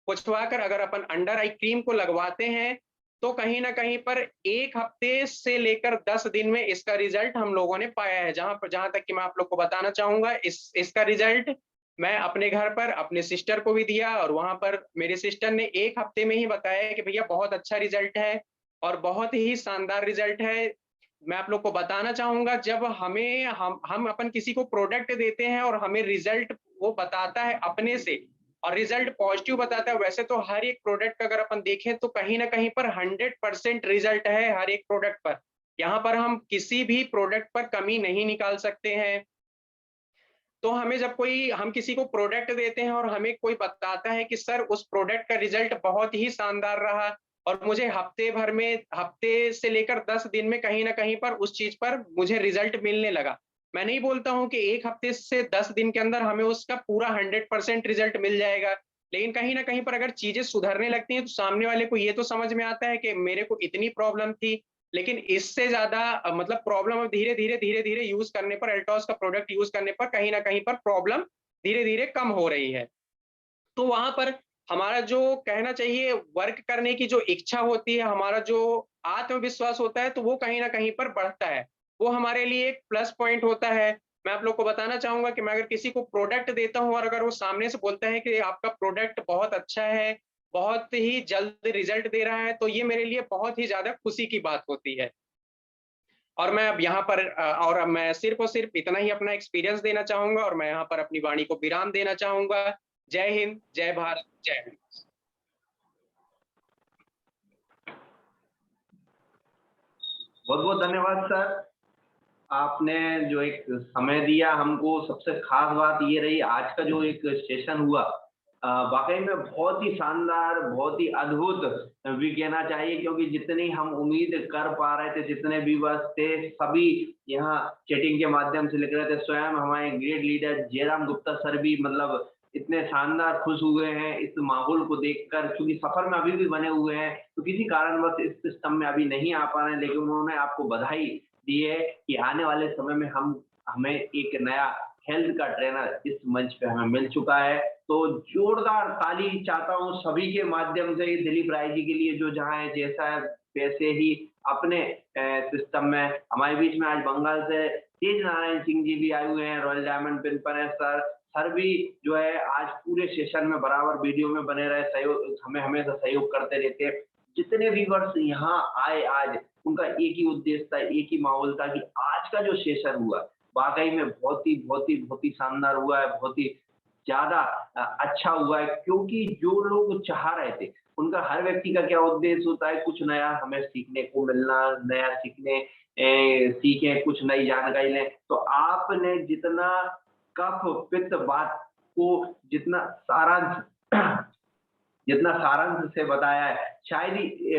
पोंछवा कर अगर अपन अंडर आई क्रीम को लगवाते हैं तो कहीं ना कहीं पर 1 हफ्ते से लेकर 10 दिन में इसका रिजल्ट हम लोगों ने पाया है। जहां तक कि मैं आप लोग को बताना चाहूंगा इसका रिजल्ट मैं अपने घर पर अपने सिस्टर को भी दिया, और वहां पर मेरे सिस्टर ने 1 हफ्ते में ही बताया कि भैया बहुत अच्छा रिजल्ट है और बहुत ही शानदार रिजल्ट है। मैं आप लोग को बताना चाहूँगा, जब हम अपन किसी को प्रोडक्ट देते हैं और हमें रिज़ल्ट वो बताता है अपने से और रिज़ल्ट पॉज़िटिव बताता है, वैसे तो हर एक प्रोडक्ट अगर अपन देखें तो कहीं न कहीं पर 100% रिज़ल्ट है हर एक प्रोडक्ट पर। यहाँ पर हम किसी भी प्रोडक्ट पर कमी नहीं निकाल सकते हैं। तो हमें जब कोई हम किसी को प्रोडक्ट देते हैं और हमें कोई बताता है कि सर उस प्रोडक्ट का रिजल्ट बहुत ही शानदार रहा और मुझे हफ्ते से लेकर 10 दिन में कहीं न कहीं पर उस चीज़ पर मुझे रिजल्ट मिलने लगा। मैं नहीं बोलता हूँ कि 1 हफ्ते से 10 दिन के अंदर हमें उसका पूरा 100% रिजल्ट मिल जाएगा। लेकिन कहीं न कहीं पर अगर चीज़ें सुधरने लगती हैं तो सामने वाले को ये तो समझ में आता है कि मेरे को इतनी प्रॉब्लम थी, लेकिन इससे ज़्यादा मतलब प्रॉब्लम अब धीरे-धीरे यूज़ करने पर एल्टॉस का प्रोडक्ट यूज़ करने पर कहीं न कहीं पर प्रॉब्लम धीरे-धीरे कम हो रही है। तो वहाँ पर हमारा जो कहना चाहिए वर्क करने की जो इच्छा होती है, हमारा जो आत्मविश्वास होता है, तो वो कहीं न कहीं पर बढ़ता है। वो हमारे लिए एक प्लस पॉइंट होता है। मैं आप लोग को बताना चाहूँगा कि मैं अगर किसी को प्रोडक्ट देता हूँ और अगर वो सामने से बोलता है कि आपका प्रोडक्ट बहुत अच्छा है, बहुत ही जल्द रिज़ल्ट दे रहा है, तो ये मेरे लिए बहुत ही ज़्यादा खुशी की बात होती है। और मैं अब यहाँ पर और अब मैं सिर्फ़ और सिर्फ़ इतना ही अपना एक्सपीरियंस देना चाहूँगा और मैं यहाँ पर अपनी वाणी को विराम देना चाहूँगा। जय हिंद, जय भारत, जय हिंद। बहुत-बहुत धन्यवाद सर। आपने जो एक समय दिया हमको, सबसे ख़ास बात ये रही आज का जो एक सेशन हुआ वाक़ई में बहुत ही शानदार, बहुत ही अद्भुत भी कहना चाहिए क्योंकि जितनी हम उम्मीद कर पा रहे थे, जितने व्यूअर्स थे, सभी यहाँ चैटिंग के माध्यम से लिख रहे थे। स्वयं हमारे great leader Jairam Gupta sir भी मतलब इतने शानदार खुश हुए हैं इस माहौल को देखकर क्योंकि सफ़र में अभी भी बने हुए हैं, तो किसी कारणवश इस सिस्टम में अभी नहीं आ पा रहे हैं, लेकिन उन्होंने आपको बधाई दी है कि आने वाले समय में हमें एक नया हेल्थ का ट्रेनर इस मंच पे हमें मिल चुका है। तो जोरदार ताली चाहता हूँ सभी के माध्यम से दिलीप राय जी के लिए जो जहाँ है जैसा है वैसे ही अपने सिस्टम में हमारे बीच में आज बंगाल से तेज नारायण सिंह जी भी आए हुए हैं, रॉयल डायमंड पिन पर हैं सर। सर भी जो है आज पूरे सेशन में बराबर वीडियो में बने रहे, सहयोग हमें हमेशा सहयोग करते रहते हैं। जितने व्यूअर्स यहाँ आए आज उनका एक ही उद्देश्य था, एक ही माहौल था कि आज का जो सेशन हुआ, वाक़ई में बहुत ही शानदार हुआ है, बहुत ही ज़्यादा अच्छा हुआ है क्योंकि जो लोग चाह रहे थे, उनका हर व्यक्ति का क्या उद्देश्य होता है, कुछ नया हमें सीखने को मिलना, नया सीखें, कुछ नई जानकारी लें। तो आपने जितना कफ, पित्त, वात को जितना सारांश जितना सारांश से बताया है, शायद ही